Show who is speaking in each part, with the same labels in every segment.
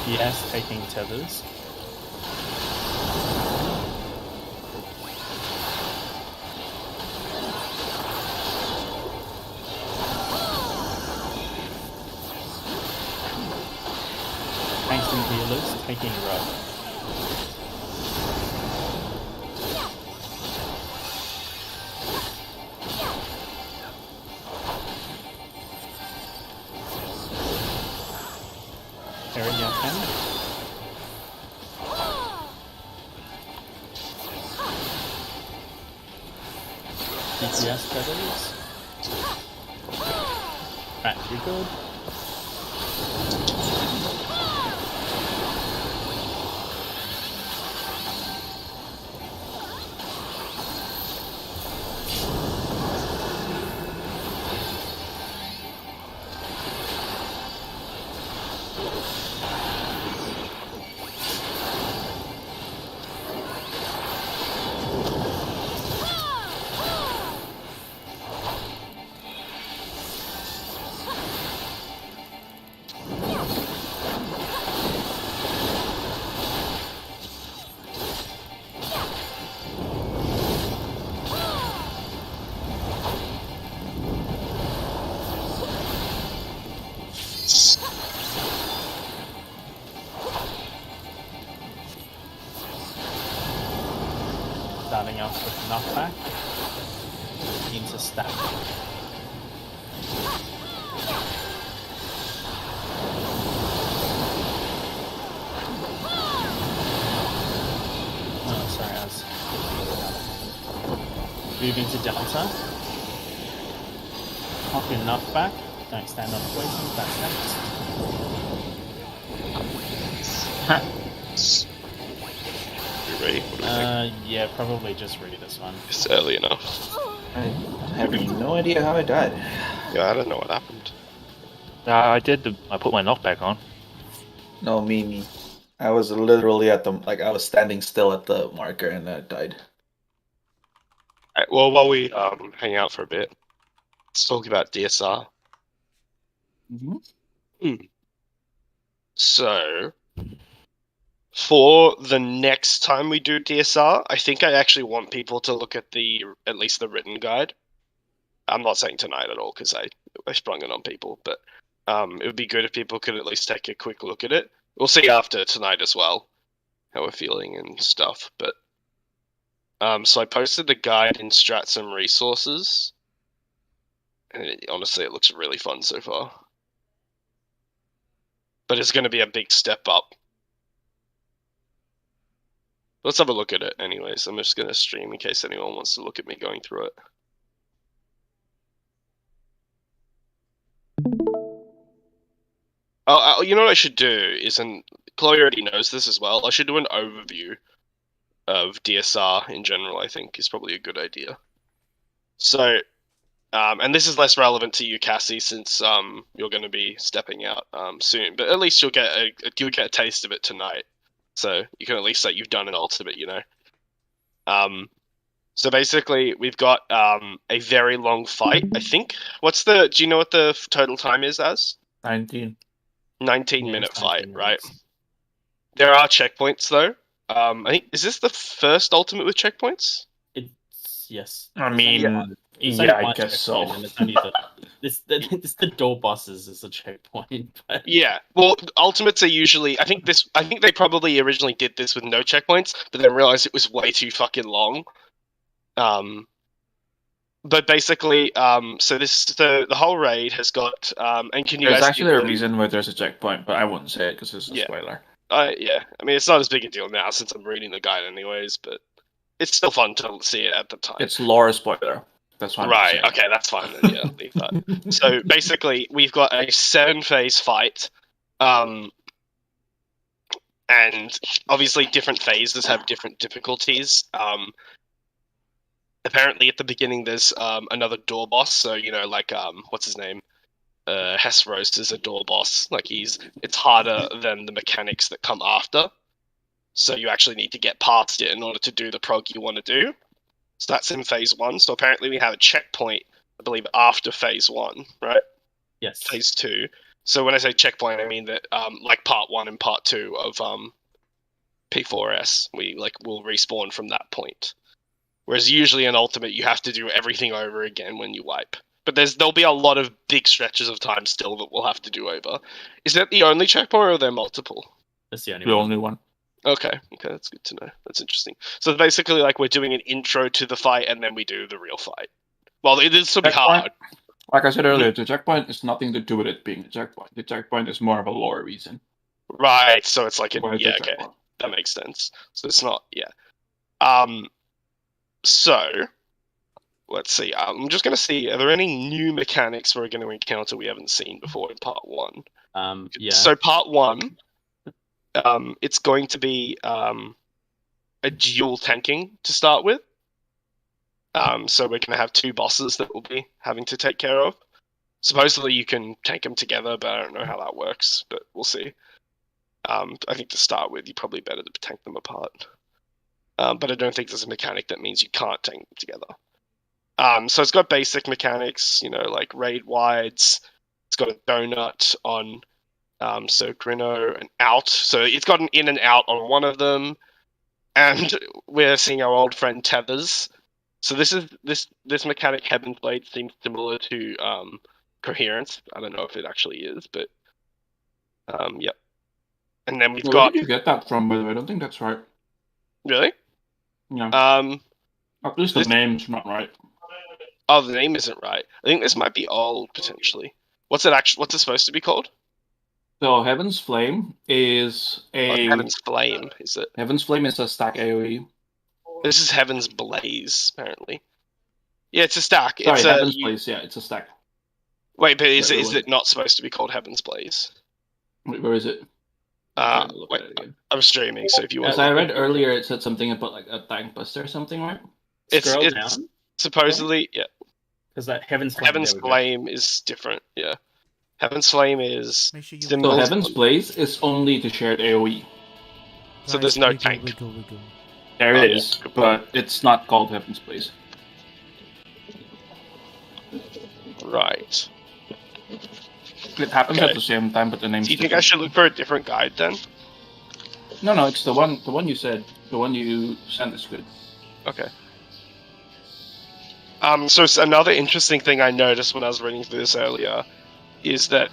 Speaker 1: P4S taking tethers. Tanks and healers taking rub. Area 10. DPS feathers. Right, you're good. Starting off with knockback into stack. Oh, sorry, I was moving to delta. Hop in knockback. Don't stand on poison. That's next.
Speaker 2: You ready? What do we think?
Speaker 1: Yeah, probably just read this one.
Speaker 2: It's early enough.
Speaker 3: I have no idea how I died.
Speaker 2: Yeah, I don't know what happened.
Speaker 4: I put my knockback on.
Speaker 3: No, me. I was literally at the I was standing still at the marker and I died.
Speaker 2: Alright, well, while we hang out for a bit, let's talk about DSR. So, for the next time we do DSR, I think I actually want people to look at at least the written guide. I'm not saying tonight at all because I sprung it on people, but it would be good if people could at least take a quick look at it. We'll see after tonight as well how we're feeling and stuff. But so I posted the guide in Strats and Resources, and honestly, it looks really fun so far. But it's going to be a big step up. Let's have a look at it anyways. I'm just going to stream in case anyone wants to look at me going through it. Oh, you know what I should do is, and Chloe already knows this as well, I should do an overview of DSR in general, I think, is probably a good idea. So, and this is less relevant to you, Cassie, since you're going to be stepping out soon, but at least you'll get a taste of it tonight. So you can at least say you've done an ultimate, you know. So basically, we've got a very long fight, I think. Do you know what the total time is as?
Speaker 3: 19.
Speaker 2: 19-minute fight,
Speaker 1: 19
Speaker 2: right?
Speaker 1: minutes.
Speaker 2: There are checkpoints, though. I think, is this the first ultimate with checkpoints?
Speaker 1: Yes.
Speaker 3: I mean,
Speaker 1: There's
Speaker 3: yeah,
Speaker 1: only
Speaker 3: I
Speaker 1: one
Speaker 3: guess so.
Speaker 1: checkpoint, and it's only the door bosses is a checkpoint. But...
Speaker 2: Yeah. Well, ultimates are usually. I think they probably originally did this with no checkpoints, but then realized it was way too fucking long. But basically, so the whole raid has got. And can you
Speaker 3: There's
Speaker 2: guys?
Speaker 3: actually a reason why there's a checkpoint, but I wouldn't say it because it's a spoiler.
Speaker 2: Yeah. I mean, it's not as big a deal now since I'm reading the guide, anyways. But it's still fun to see it at the time.
Speaker 3: It's lore spoiler. That's why.
Speaker 2: Right. Okay, that's fine. Then. Yeah, leave that. So basically, we've got a 7-phase fight, and obviously different phases have different difficulties. Apparently, at the beginning, there's another door boss. So you know, like what's his name? Hesperos is a door boss. Like it's harder than the mechanics that come after. So you actually need to get past it in order to do the prog you want to do. So that's in phase 1. So apparently we have a checkpoint, I believe, after phase 1, right?
Speaker 1: Yes.
Speaker 2: Phase 2. So when I say checkpoint, I mean that like part 1 and part 2 of P4S, we'll respawn from that point. Whereas usually in Ultimate, you have to do everything over again when you wipe. But there'll be a lot of big stretches of time still that we'll have to do over. Is that the only checkpoint, or are there multiple?
Speaker 1: That's the only
Speaker 3: The
Speaker 1: one.
Speaker 3: only one.
Speaker 2: Okay, that's good to know. That's interesting. So basically, like, we're doing an intro to the fight, and then we do the real fight. Well, it will still be hard.
Speaker 3: Like I said earlier, the checkpoint is nothing to do with it being a checkpoint. The checkpoint is more of a lore reason.
Speaker 2: Right, so it's like,
Speaker 3: Why it's a
Speaker 2: okay,
Speaker 3: checkpoint.
Speaker 2: that makes sense. So it's not, So, let's see. I'm just going to see, are there any new mechanics we're going to encounter we haven't seen before in part 1?
Speaker 1: Yeah.
Speaker 2: So part 1, it's going to be a dual tanking to start with. So we're going to have 2 bosses that we'll be having to take care of. Supposedly you can tank them together, but I don't know how that works, but we'll see. I think to start with, you're probably better to tank them apart. But I don't think there's a mechanic that means you can't tank them together. So it's got basic mechanics, like raid wides. It's got a donut on so Grino and out. So it's got an in and out on one of them. And we're seeing our old friend Tethers. So this mechanic, Heaven's Blade, seems similar to Coherence. I don't know if it actually is, but yep. And then we've
Speaker 3: Where
Speaker 2: got...
Speaker 3: did you get that from, by the way? I don't think that's right.
Speaker 2: Really?
Speaker 3: Yeah. At least the name's not right.
Speaker 2: Oh, the name isn't right. I think this might be old, potentially. What's it supposed to be called?
Speaker 3: So Heaven's Flame is a...
Speaker 2: Heaven's Flame, is it?
Speaker 3: Heaven's Flame is a stack AoE.
Speaker 2: This is Heaven's Blaze, apparently. Yeah, it's a stack.
Speaker 3: Sorry,
Speaker 2: it's
Speaker 3: Heaven's Blaze, yeah, it's a stack.
Speaker 2: Wait, but is
Speaker 3: Wait,
Speaker 2: it not supposed to be called Heaven's Blaze?
Speaker 3: Wait, where is it?
Speaker 2: Wait, I'm streaming, so if you want...
Speaker 3: As I read earlier, it said something about like a tank buster or something, right?
Speaker 1: Scroll
Speaker 2: it's
Speaker 1: down.
Speaker 2: supposedly, yeah.
Speaker 1: Because that Heaven's Flame.
Speaker 2: Heaven's Flame is different, yeah. Heaven's Flame is...
Speaker 5: Make sure you
Speaker 3: So Heaven's Blaze is only the shared AoE.
Speaker 2: So there's no
Speaker 5: wiggle,
Speaker 2: tank.
Speaker 5: wiggle, wiggle.
Speaker 3: There
Speaker 2: Oh,
Speaker 3: it
Speaker 2: yeah,
Speaker 3: is,
Speaker 2: good point.
Speaker 3: but it's not called Heaven's Blaze.
Speaker 2: Right.
Speaker 3: It happens
Speaker 2: Okay.
Speaker 3: at the same time, but the name's
Speaker 2: Do you think
Speaker 3: different.
Speaker 2: I should look for a different guide then?
Speaker 3: No, it's the one you said. The one you sent is good.
Speaker 2: Okay. So another interesting thing I noticed when I was reading through this earlier is that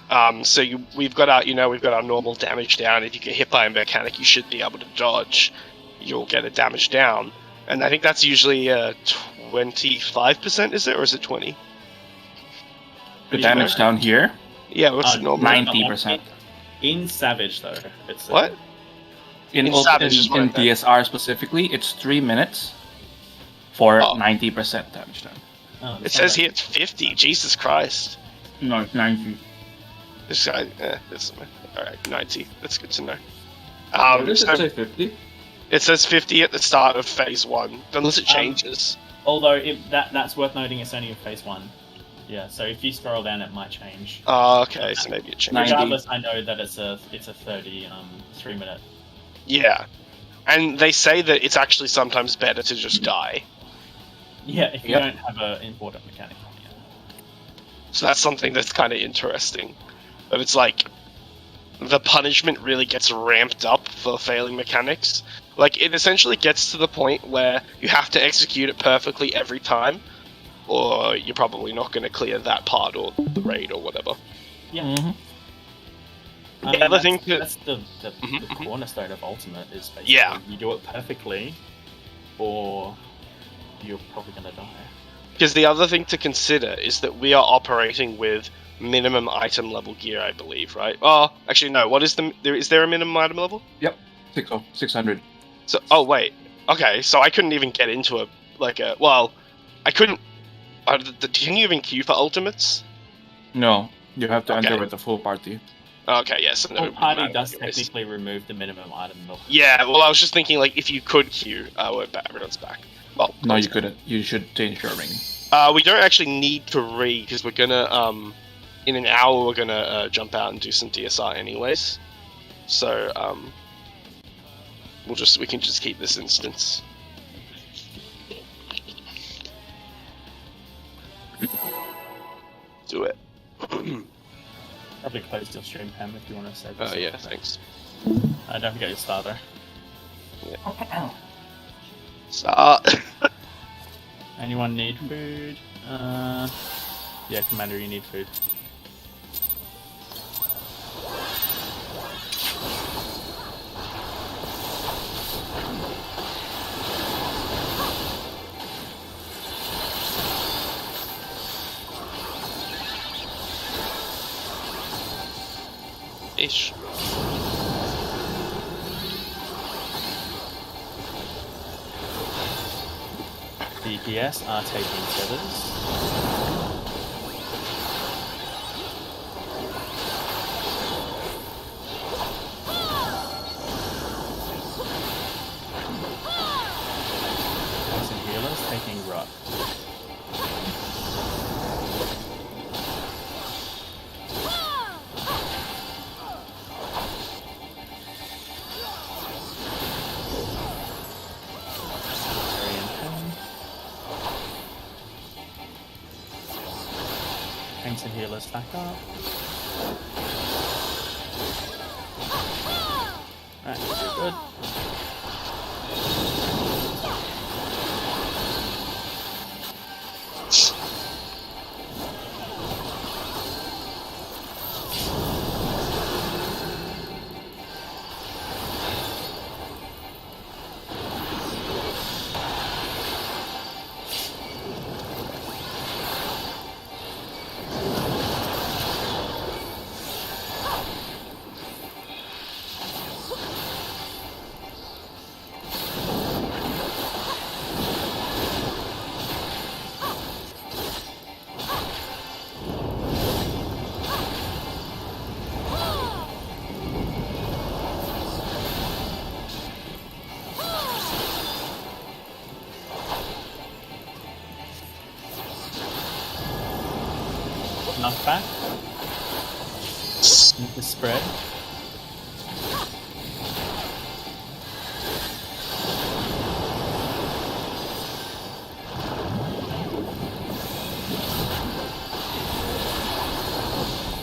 Speaker 2: we've got our normal damage down. If you get hit by a mechanic, you should be able to dodge. You'll get a damage down, and I think that's usually 25%. Is it, or is it 20?
Speaker 3: The damage down here,
Speaker 2: Yeah, what's it normal?
Speaker 3: 90%.
Speaker 1: In Savage though, it's
Speaker 2: What?
Speaker 3: In
Speaker 2: Savage is what I meant.
Speaker 3: DSR specifically, it's 3 minutes for
Speaker 2: Oh.
Speaker 3: 90% damage down.
Speaker 1: Oh,
Speaker 2: It says here it's 50. Jesus Christ.
Speaker 3: No, it's 90.
Speaker 2: This guy, alright, 90. That's good to know.
Speaker 3: What does
Speaker 2: so
Speaker 3: it say 50?
Speaker 2: it says 50 at the start of phase 1, unless it changes.
Speaker 1: Although that's worth noting, it's only in phase 1. Yeah, so if you scroll down, it might change.
Speaker 2: Oh, okay, so maybe it changes.
Speaker 3: 90.
Speaker 1: Regardless, I know that it's a 3-minute.
Speaker 2: Yeah. And they say that it's actually sometimes better to just die.
Speaker 1: Yeah, if you
Speaker 3: Yep.
Speaker 1: don't have an important mechanic on you.
Speaker 2: So that's something that's kind of interesting. But it's like, the punishment really gets ramped up for failing mechanics. Like, it essentially gets to the point where you have to execute it perfectly every time, or you're probably not going to clear that part or the raid or whatever.
Speaker 1: Yeah.
Speaker 3: Mm-hmm.
Speaker 1: I
Speaker 2: The
Speaker 1: mean,
Speaker 2: other thing
Speaker 1: that's the
Speaker 2: Mhm.
Speaker 1: cornerstone of Ultimate is basically
Speaker 2: Yeah.
Speaker 1: you do it perfectly, or you're probably gonna die.
Speaker 2: Because the other thing to consider is that we are operating with minimum item level gear, I believe, right? Oh, actually, no. What is is there a minimum item level?
Speaker 3: 600.
Speaker 2: So, oh wait, okay. So I couldn't even get into I couldn't. Can you even queue for ultimates?
Speaker 3: No, you have to enter
Speaker 2: Okay.
Speaker 3: with the full party.
Speaker 2: Okay, yes.
Speaker 1: Full party does technically remove the minimum item level.
Speaker 2: Yeah, well, I was just thinking, like, if you could queue, we're back. Everyone's back. Well,
Speaker 3: No, you couldn't. You should change your ring.
Speaker 2: We don't actually need to because we're gonna in an hour we're gonna jump out and do some DSR anyways. So we can just keep this instance. Do it.
Speaker 1: probably close your stream, Pam, if you want to say.
Speaker 2: Oh yeah, thanks.
Speaker 1: Don't forget your starter.
Speaker 2: Start.
Speaker 1: Anyone need food? Yeah, Commander, you need food.
Speaker 2: Ish.
Speaker 1: DPS are taking tethers. Tanks and healers taking rock. Tanks and healers back up. Right, you're good. Knockback. Need to spread.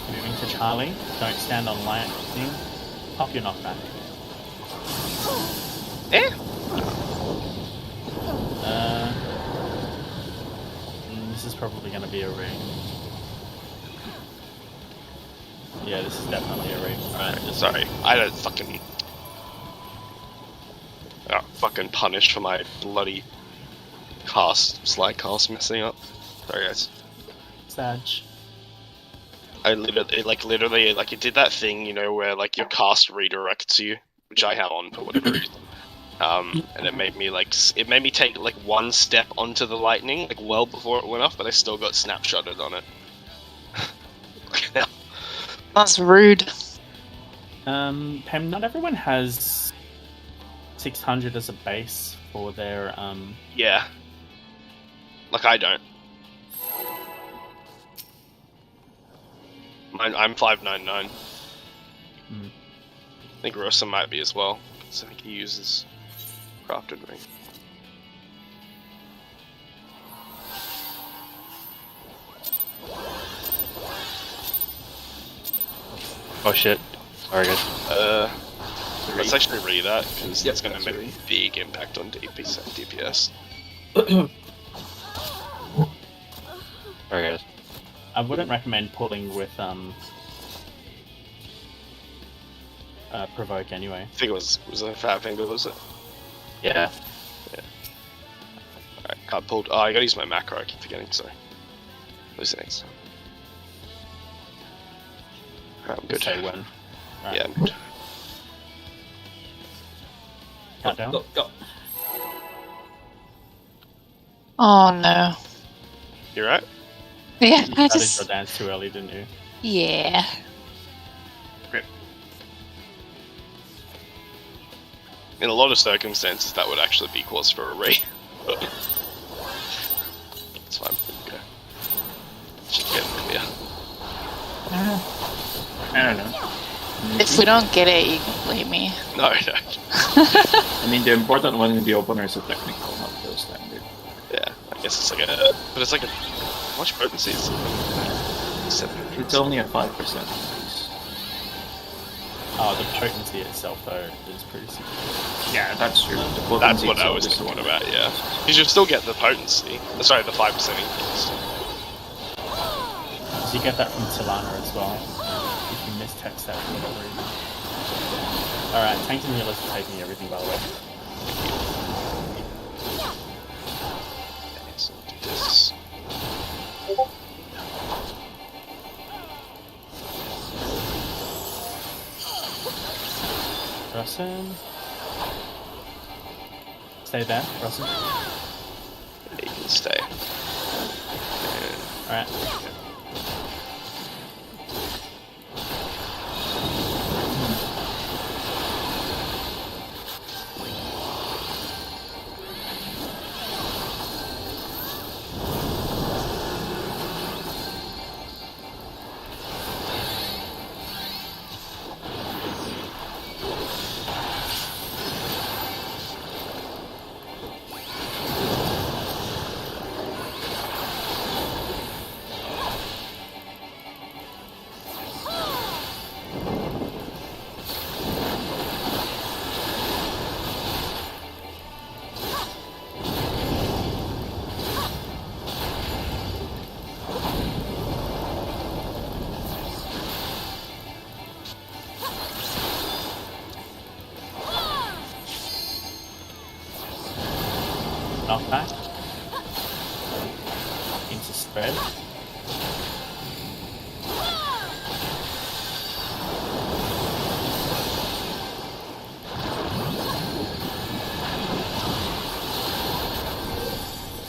Speaker 1: Moving to Charlie. Don't stand on lightning. Pop your knockback. This is probably going to be a ring. Yeah, this is definitely a ring.
Speaker 2: Alright, sorry. I don't fucking... Oh, fucking punished for my bloody slide cast messing up. Sorry guys.
Speaker 1: Sag.
Speaker 2: I literally, it did that thing, you know, where, like, your cast redirects you, which I have on for whatever reason. And it made me take, like, one step onto the lightning, like, well before it went off, but I still got snapshotted on it.
Speaker 5: That's rude.
Speaker 1: Pam, not everyone has 600 as a base for their,
Speaker 2: Yeah. Like, I don't. I'm 599.
Speaker 1: Mm.
Speaker 2: I think Rosa might be as well, because I think he uses crafted ring.
Speaker 4: Oh shit. Sorry guys.
Speaker 2: Let's actually read that, because
Speaker 3: Yep,
Speaker 2: it's going to
Speaker 3: that's
Speaker 2: make a big impact on DPS.
Speaker 4: Sorry guys.
Speaker 1: I wouldn't recommend pulling with, provoke anyway.
Speaker 2: I think it was a fat finger, was it?
Speaker 4: Yeah.
Speaker 2: Alright, card pulled. Oh, I gotta use my macro, I keep forgetting, sorry. Lose it next time. Alright, I'm good.
Speaker 1: Say when. Right.
Speaker 2: Yeah, I'm good.
Speaker 1: Countdown.
Speaker 3: Go.
Speaker 5: Oh no.
Speaker 2: You right?
Speaker 5: Yeah,
Speaker 1: You
Speaker 5: I
Speaker 1: started
Speaker 5: just...
Speaker 1: your dance too early, didn't you?
Speaker 5: Yeah.
Speaker 2: In a lot of circumstances, that would actually be cause for a re. But it's fine. Okay. Just get it clear.
Speaker 3: I don't know.
Speaker 5: If we don't get it, you can blame me.
Speaker 2: No.
Speaker 3: I mean, the important one in the opener is a technical, not the standard.
Speaker 2: Yeah, I guess it's like a... But it's like a... How much potency is it? 700.
Speaker 3: It's only a 5% increase.
Speaker 1: Oh, the potency itself though is pretty significant.
Speaker 3: Yeah, that's true.
Speaker 2: That's what I was thinking about, yeah. You should still get the potency. Sorry, the 5% increase.
Speaker 1: So you get that from Tilana as well. If you mistext that for whatever reason. Alright, tanks and healers are taking everything by the way.
Speaker 2: Okay, so do this.
Speaker 1: Russen. Stay there, Russen.
Speaker 2: Yeah, you can stay.
Speaker 1: Alright. Knockback. Into spread.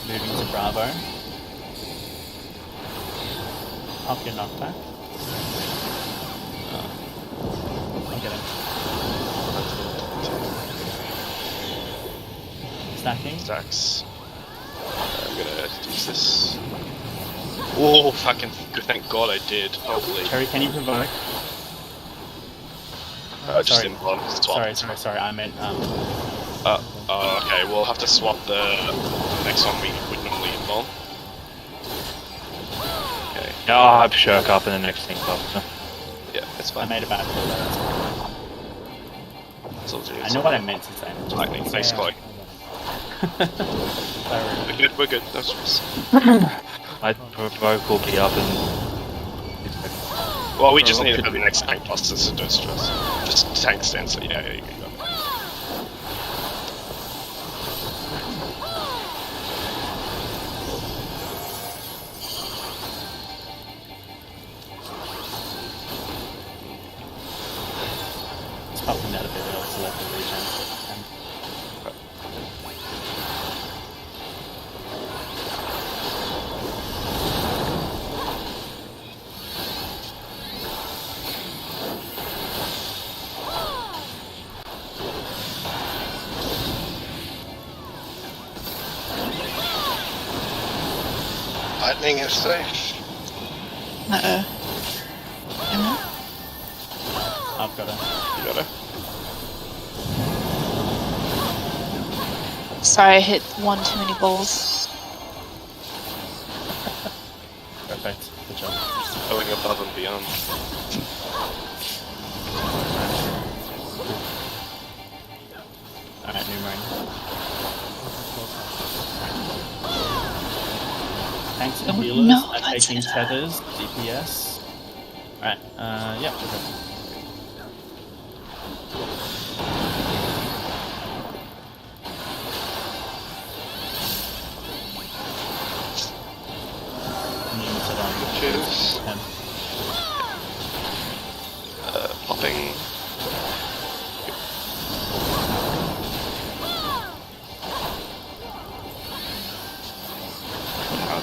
Speaker 1: Moving to Bravo. Up your knockback. I'll get him. Stacking.
Speaker 2: Stacks. I'm gonna use this. Oh, fucking thank God I did. Hopefully.
Speaker 1: Cherry, can you provoke?
Speaker 2: Just
Speaker 1: sorry.
Speaker 2: in one swap.
Speaker 1: Sorry, I meant,
Speaker 2: Okay, we'll have to swap the next one we would normally involve. Okay.
Speaker 4: Yeah, I'll have Shirk up in the next thing after.
Speaker 2: Yeah, it's
Speaker 1: I
Speaker 2: fine.
Speaker 1: made a bad call there.
Speaker 2: That's all
Speaker 1: I know what I meant to say.
Speaker 2: Lightning, thanks, Chloe.
Speaker 1: Sorry.
Speaker 2: We're good, no stress.
Speaker 4: My provoke will be up in...
Speaker 2: Well, we just need it for the next tank cluster, so don't stress. Just tank stand, so yeah, you go.
Speaker 1: It's popping out a bit early to let the regen.
Speaker 2: Lightning is safe.
Speaker 5: Uh-oh.
Speaker 1: I've got it.
Speaker 2: You got it?
Speaker 5: Sorry, I hit one too many balls.
Speaker 1: Perfect. Good job.
Speaker 2: Going above and beyond.
Speaker 1: Alright, new marine. Tanks and
Speaker 5: Oh,
Speaker 1: healers
Speaker 5: no,
Speaker 1: are
Speaker 5: that's
Speaker 1: taking
Speaker 5: it.
Speaker 1: tethers, DPS. Alright, yeah, we're good.
Speaker 2: Cheers. Popping.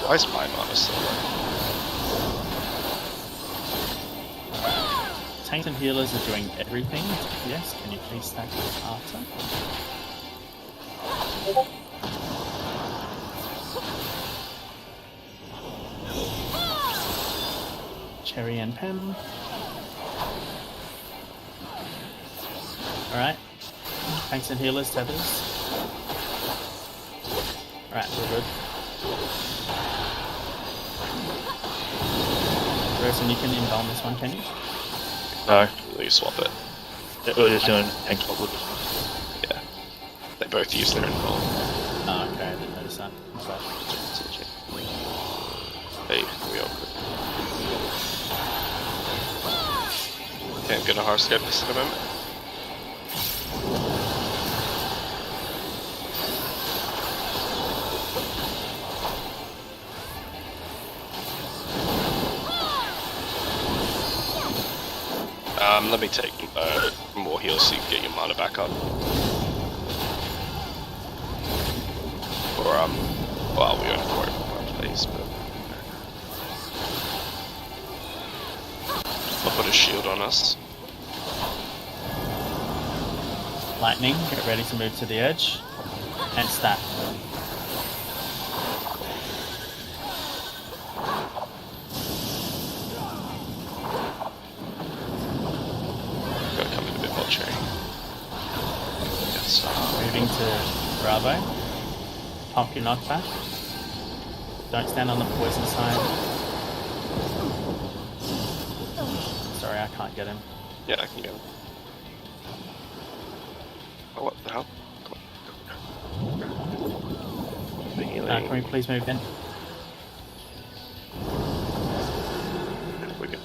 Speaker 2: I spy honestly.
Speaker 1: Tanks and healers are doing everything. Yes, can you please stack this after? Cherry and Pem. Alright. Tanks and healers, tethers. Alright, we're good. Rosen, you can inbound this one, can you?
Speaker 4: No.
Speaker 2: You swap it.
Speaker 4: We're just doing tank top with
Speaker 2: They both use their involve.
Speaker 1: Oh, okay, I didn't notice that. Sorry.
Speaker 2: Hey, we all good. Okay, I'm gonna horoscope this in a moment. Let me take more heals so you can get your mana back up. Or, well, we don't worry about one place, but... I'll put a shield on us.
Speaker 1: Lightning, get ready to move to the edge. And stack.
Speaker 2: Gotta come in a bit more cherry. Yes.
Speaker 1: Moving to Bravo. Pump your knockback. Don't stand on the poison side. Sorry, I can't get him.
Speaker 2: Yeah, I can get him. Oh, what the hell? Come on. Healing.
Speaker 1: Can we please move in?
Speaker 2: We're good.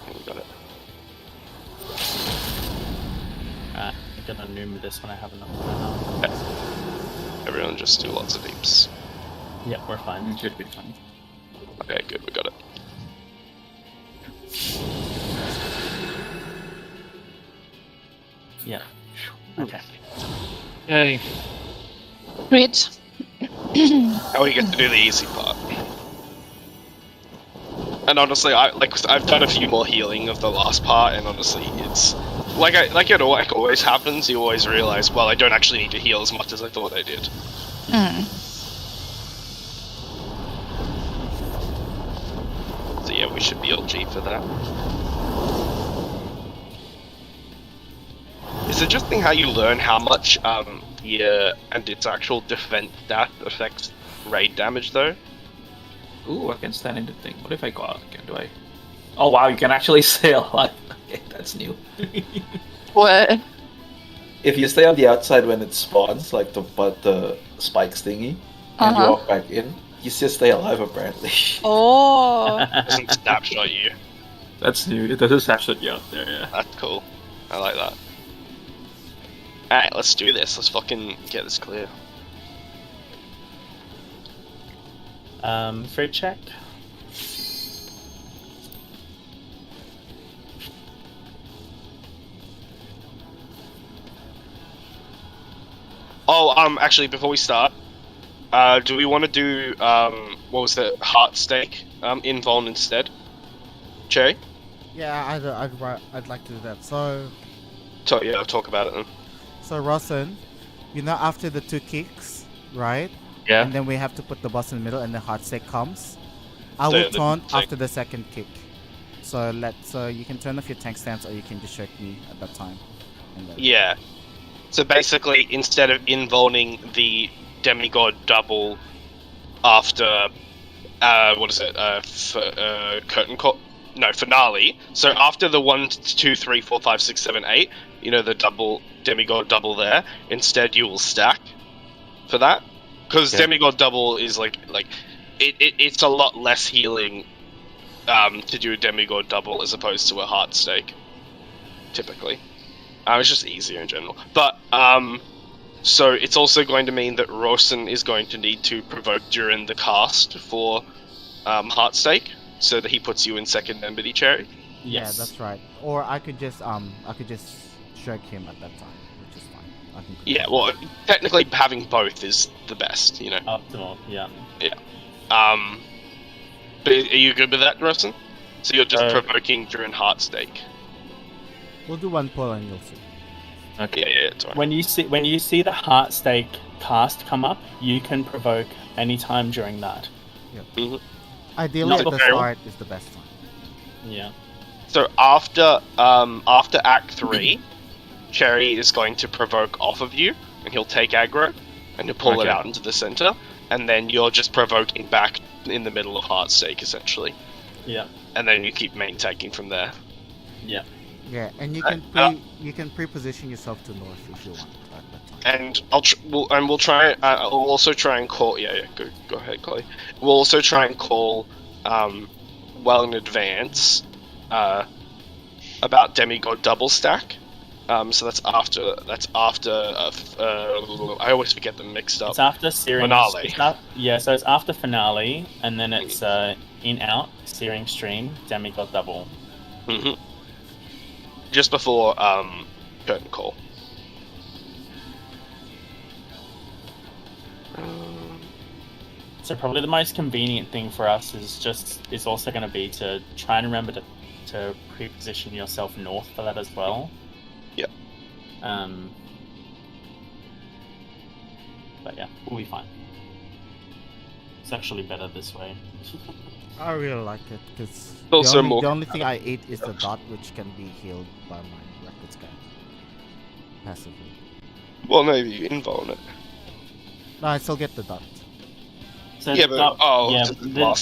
Speaker 2: Yeah, we got it.
Speaker 1: Alright, I'm gonna noom with this when I have enough mana.
Speaker 2: Everyone just do lots of deeps.
Speaker 1: Yep, we're fine.
Speaker 3: Should be fine.
Speaker 2: Okay, good, we got it.
Speaker 1: Yeah. Okay.
Speaker 4: Yay.
Speaker 5: Great.
Speaker 2: Now we get to do the easy part. And honestly, I've done a few more healing of the last part, and honestly, it's like it always happens. You always realize, well, I don't actually need to heal as much as I thought I did. So yeah, we should be LG for that. It's interesting how you learn how much gear and its actual defense stat affects raid damage, though.
Speaker 3: Ooh, I can stand in the thing. What if I go out again? Do I? Oh wow, you can actually sail. Okay, that's new.
Speaker 5: What?
Speaker 3: If you stay on the outside when it spawns, like the spikes thingy, and you walk back in, you still stay alive apparently.
Speaker 5: Oh.
Speaker 2: It doesn't snapshot you.
Speaker 3: That's new. It doesn't snapshot you out there, yeah.
Speaker 2: That's cool. I like that. Alright, let's do this. Let's fucking get this clear.
Speaker 1: Fruit check.
Speaker 2: Oh, actually, before we start, do we want to do, what was the heart stake, invuln instead? Cherry?
Speaker 6: Yeah, I'd like to do that. So,
Speaker 2: Yeah, talk about it then.
Speaker 6: so Rossen, you know, after the 2 kicks, right?
Speaker 4: Yeah.
Speaker 6: And then we have to put the boss in the middle, and the heart stake comes. I
Speaker 2: So
Speaker 6: will
Speaker 2: the
Speaker 6: taunt
Speaker 2: tank-
Speaker 6: after the 2nd kick. So you can turn off your tank stance, or you can just shake me at that time. And then,
Speaker 2: Yeah. So basically, instead of invulning the demigod double after, what is it, curtain call? No, finale. So after the 1, 2, 3, 4, 5, 6, 7, 8, you know, the double, demigod double there, instead you will stack for that. Because
Speaker 4: Okay.
Speaker 2: demigod double is it's a lot less healing to do a demigod double as opposed to a heart stake, typically. It's just easier in general. But, so it's also going to mean that Rosen is going to need to provoke during the cast for heart stake, so that he puts you in second Emberty Cherry.
Speaker 6: yeah,
Speaker 1: Yes.
Speaker 6: that's right. Or I could just shake him at that time, which is fine. I can.
Speaker 2: Yeah, well, technically having both is the best, you know.
Speaker 1: Optimal, yeah.
Speaker 2: But are you good with that, Rosen? So you're just
Speaker 4: Uh,
Speaker 2: provoking during heart stake.
Speaker 6: We'll do 1 pull and you'll see.
Speaker 4: Okay.
Speaker 2: Yeah, it's alright.
Speaker 1: When you see the heart stake cast come up, you can provoke any time during that.
Speaker 6: Ideally,
Speaker 1: Not
Speaker 6: at the
Speaker 2: before.
Speaker 6: start is the best time.
Speaker 1: Yeah.
Speaker 2: So after Act 3, Cherry is going to provoke off of you, and he'll take aggro, and he'll pull it
Speaker 4: Okay.
Speaker 2: out into the center, and then you're just provoking back in the middle of heart stake, essentially.
Speaker 1: Yeah.
Speaker 2: And then you keep main taking from there.
Speaker 1: Yeah.
Speaker 6: Yeah, and you
Speaker 2: And,
Speaker 6: can you can pre-position yourself to north if you want at that time.
Speaker 2: And we'll try. We'll also try and call. Yeah. Go ahead, Chloe. We'll also try and call, well in advance, about demigod double stack. So that's after. I always forget them mixed up.
Speaker 1: It's after Searing...
Speaker 2: Finale.
Speaker 1: So it's after Finale, and then it's in-out, Searing Stream, Demigod Double.
Speaker 2: Mm-hmm. Just before curtain call.
Speaker 1: So probably the most convenient thing for us is also going to be to try and remember to pre-position yourself north for that as well.
Speaker 2: Yep.
Speaker 1: But yeah, we'll be fine. It's actually better this way.
Speaker 6: I really like it because
Speaker 2: Also
Speaker 6: the only thing I eat is the dot, which can be healed by my record scan passively.
Speaker 2: Well, no, you invuln it.
Speaker 6: No, I still get the dot.
Speaker 1: So
Speaker 2: Yeah,
Speaker 1: the
Speaker 2: but-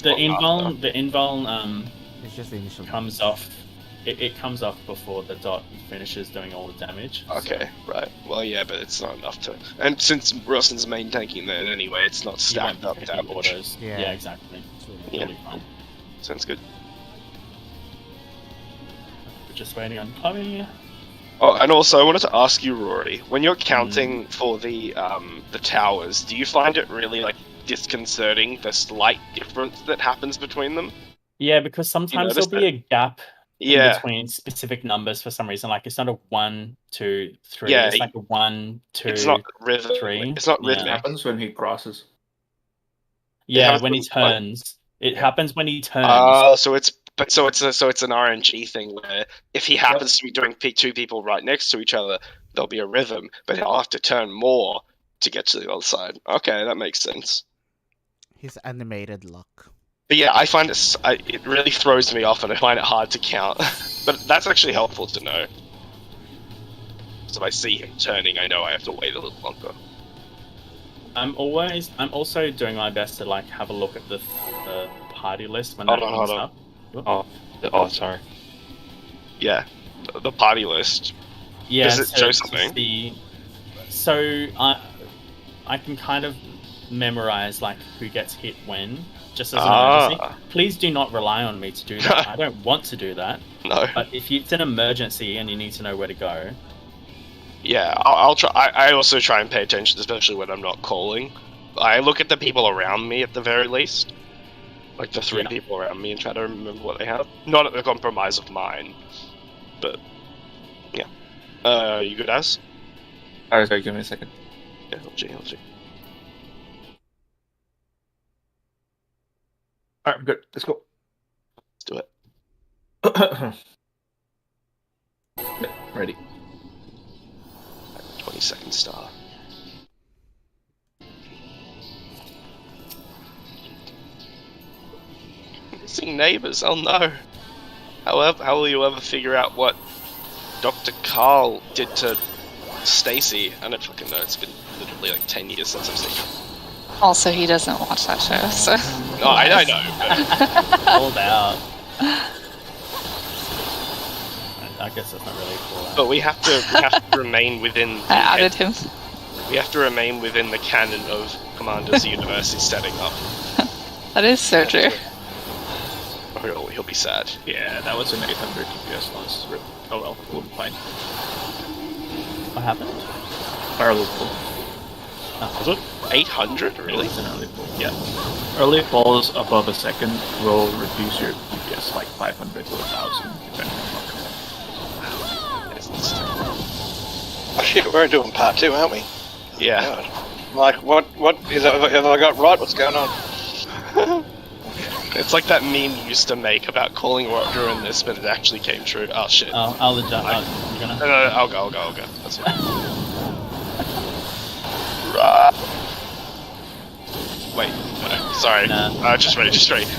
Speaker 1: the invuln
Speaker 6: It's just the initial.
Speaker 1: comes off. It comes off before the dot finishes doing all the damage.
Speaker 2: Okay, right. Well, yeah, but it's not enough to. And since Roston's main tanking there anyway, it's not
Speaker 1: So you won't
Speaker 2: stacked
Speaker 1: be
Speaker 2: up
Speaker 1: picking
Speaker 2: damage.
Speaker 1: orders.
Speaker 6: Yeah.
Speaker 1: Yeah, exactly.
Speaker 2: Yeah.
Speaker 1: It'll be fine.
Speaker 2: Sounds good.
Speaker 1: We're just waiting on Chloe.
Speaker 2: Oh, and also I wanted to ask you, Rory, when you're counting for the towers, do you find it really like disconcerting the slight difference that happens between them?
Speaker 1: Yeah, because sometimes
Speaker 2: noticed
Speaker 1: there'll be a gap in
Speaker 2: Yeah,
Speaker 1: between specific numbers for some reason. Like it's not a 1, 2, 3.
Speaker 2: Yeah,
Speaker 1: It's like a 1, 2.
Speaker 2: it's not rhythm.
Speaker 1: 3.
Speaker 2: It's not
Speaker 1: Yeah.
Speaker 2: rhythmic.
Speaker 3: happens when he crosses.
Speaker 1: Yeah,
Speaker 2: happens
Speaker 1: when he
Speaker 2: when-
Speaker 1: turns. It happens when he turns.
Speaker 2: So it's an RNG thing where if he happens to be doing two people right next to each other, there'll be a rhythm, but he'll have to turn more to get to the other side. Okay, that makes sense.
Speaker 6: His animated luck.
Speaker 2: But yeah, I find it really throws me off, and I find it hard to count. But that's actually helpful to know. So if I see him turning, I know I have to wait a little longer.
Speaker 1: I'm also doing my best to like have a look at the party list when
Speaker 2: Hold
Speaker 1: that
Speaker 2: on,
Speaker 1: comes
Speaker 2: hold
Speaker 1: up.
Speaker 4: Oh, sorry.
Speaker 2: Yeah, the party list.
Speaker 1: Yeah,
Speaker 2: Does it
Speaker 1: so
Speaker 2: show
Speaker 1: it's
Speaker 2: something?
Speaker 1: So I can kind of memorize like who gets hit when, just as an emergency. Please do not rely on me to do that. I don't want to do that.
Speaker 2: No.
Speaker 1: But if it's an emergency and you need to know where to go,
Speaker 2: Yeah, I'll try. I also try and pay attention, especially when I'm not calling. I look at the people around me at the very least, like the three people around me, and try to remember what they have. Not at the compromise of mine, but yeah. You good, as?
Speaker 3: Alright, sorry, give me a second.
Speaker 2: Yeah, LG.
Speaker 3: Alright, I'm good. Let's go.
Speaker 2: Let's do it.
Speaker 3: Yeah, ready.
Speaker 2: 22nd star. Missing neighbors. Oh no. How will you ever figure out what Dr. Carl did to Stacy? I don't fucking know. It's been literally like 10 years since I've seen her.
Speaker 5: Also, he doesn't watch that show, so.
Speaker 2: No, I know. But
Speaker 1: hold out. I guess that's not really cool.
Speaker 2: But we have to remain within.
Speaker 5: I added him.
Speaker 2: We have to remain within the canon of Commander's University setting up.
Speaker 5: That is so true.
Speaker 2: Or he'll be sad.
Speaker 4: Yeah, that was an 800 GPS once. Oh well, we'll be fine.
Speaker 1: What happened?
Speaker 4: Early pull.
Speaker 1: Was it?
Speaker 2: 800, really?
Speaker 4: It's an early pull. Yeah. Early falls above a second will reduce your GPS like 500 to 1,000, depending on
Speaker 7: Oh shit, we're doing part 2, aren't we?
Speaker 2: Yeah.
Speaker 7: God. Like, what is that? Have I got right? What's going on?
Speaker 2: It's like that meme you used to make about calling Roger in this, but it actually came true. Oh shit.
Speaker 1: I'll adjust. You're gonna.
Speaker 2: No, I'll go. That's it. Wait, no, sorry.
Speaker 1: Nah.
Speaker 2: Just ready.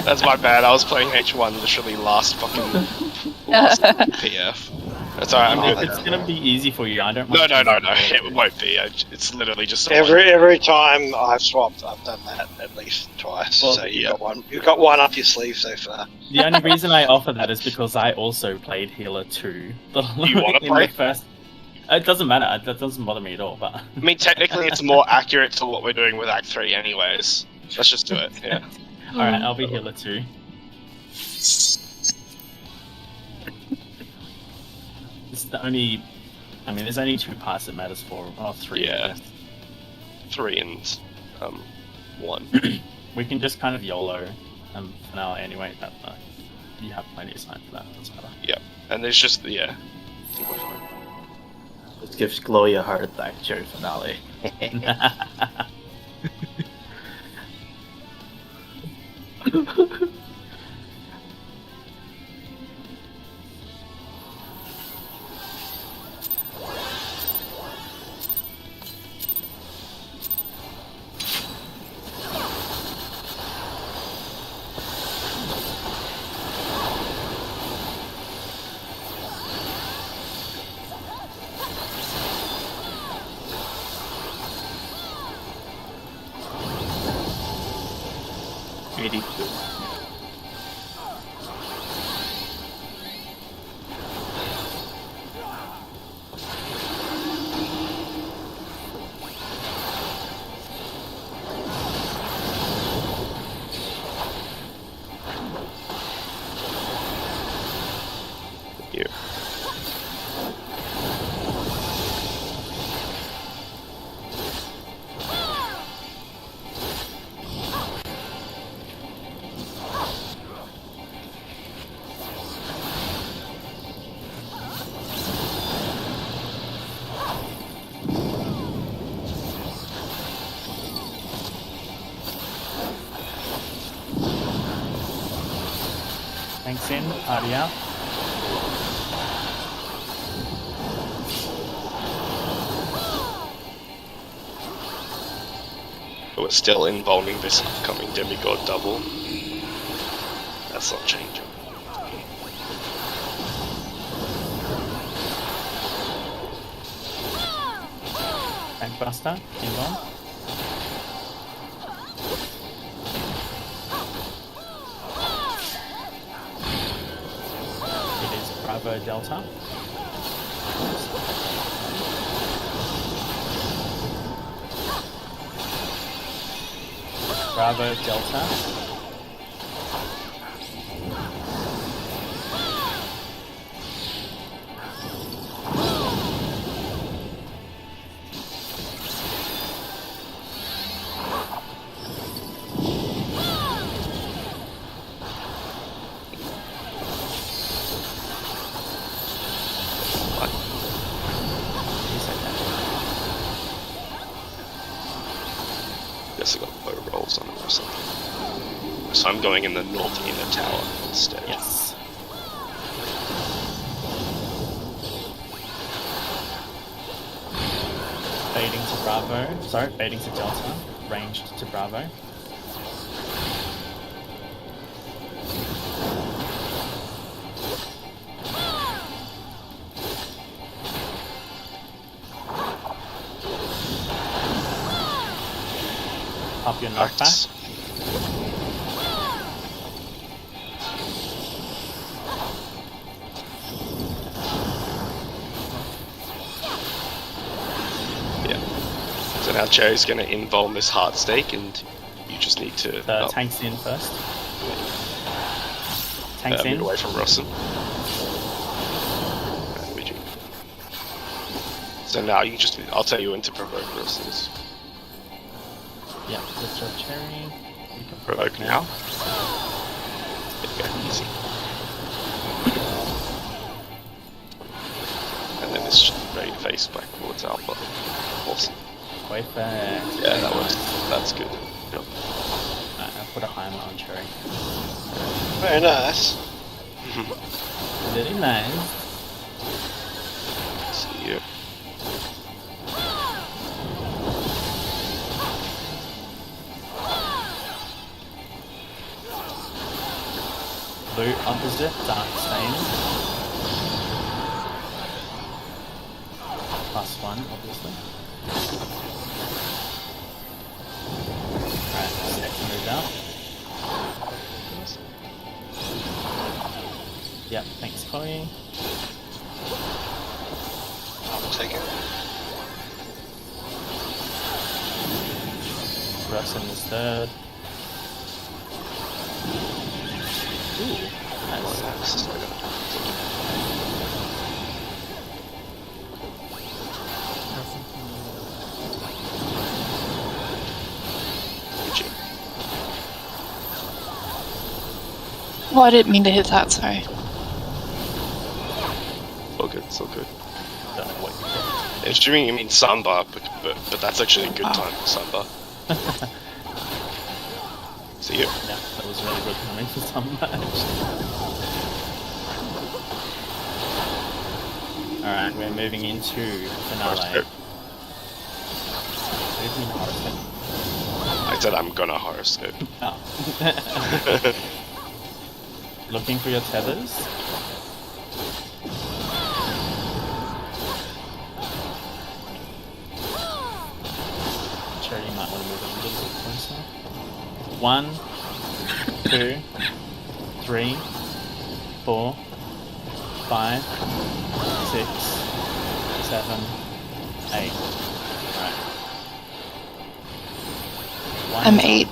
Speaker 2: That's my bad. I was playing H1 literally last PF. That's alright. I'm good.
Speaker 1: It's gonna be easy for you. I don't.
Speaker 2: No.
Speaker 1: mind
Speaker 2: It won't be. It's literally just
Speaker 7: Every time I've swapped, I've done that at least twice.
Speaker 1: Well,
Speaker 7: so you've got one up your sleeve so far.
Speaker 1: The only reason I offer that is because I also played healer too.
Speaker 2: You want to play?
Speaker 1: It doesn't matter. That doesn't bother me at all. But
Speaker 2: I mean, technically, it's more accurate to what we're doing with Act 3 anyways. Let's just do it, yeah.
Speaker 1: Alright, I'll be healer too. It's the only... I mean, there's only 2 parts that matters for, or 3.
Speaker 2: Yeah.
Speaker 1: I guess.
Speaker 2: 3 and 1.
Speaker 1: We can just kind of YOLO finale anyway. You have plenty of time for that. Doesn't matter.
Speaker 2: Yeah, and there's just, yeah. I think we're fine.
Speaker 4: Just gives Chloe a heart attack during finale.
Speaker 1: Thanks in, party out.
Speaker 2: We're still involving this upcoming demigod double. That's not changing.
Speaker 1: Bankbuster, inbound. It is Bravo Delta. Bravo Delta.
Speaker 2: Guess I got low rolls on it or something. So I'm going in the north inner tower instead.
Speaker 1: Yes. Fading to Bravo. Sorry, fading to Delta. Ranged to Bravo. Pop your knockback.
Speaker 2: Yeah. So now Cherry's going to involve this heart stake, and you just need to
Speaker 1: Tanks in first. Tanks
Speaker 2: move
Speaker 1: in.
Speaker 2: away from Rossen. So now you just, I'll tell you when to provoke Rossen's.
Speaker 1: Yeah, let's throw Cherry. We can
Speaker 2: Provoke now. There you go, easy. And then it's just ready to face back towards Alpha. Awesome.
Speaker 1: Wait there.
Speaker 2: Yeah, that's good. Yep.
Speaker 1: Alright, I'll put a Heimer on Cherry.
Speaker 7: Very nice.
Speaker 1: Very nice.
Speaker 2: See you.
Speaker 1: Blue opposite, dark stain. one, obviously. Alright, second move out. Yep, thanks, Chloe.
Speaker 7: I'll take it.
Speaker 1: Russell is third. Ooh, nice.
Speaker 5: Oh, I didn't mean to hit that, sorry.
Speaker 2: So good, so good.
Speaker 1: Don't know what you got.
Speaker 2: Assuming you mean Samba, but that's actually a good time for Samba. See you.
Speaker 1: Yeah, that was really good timing for some match. Alright, we're moving into finale.
Speaker 2: I said I'm gonna horoscope.
Speaker 1: Oh. Looking for your tethers? Cherry, you might want to move a little bit closer. 1, 2, 3, 4, 5, 6, 7, 8. Right.
Speaker 5: I'm 8.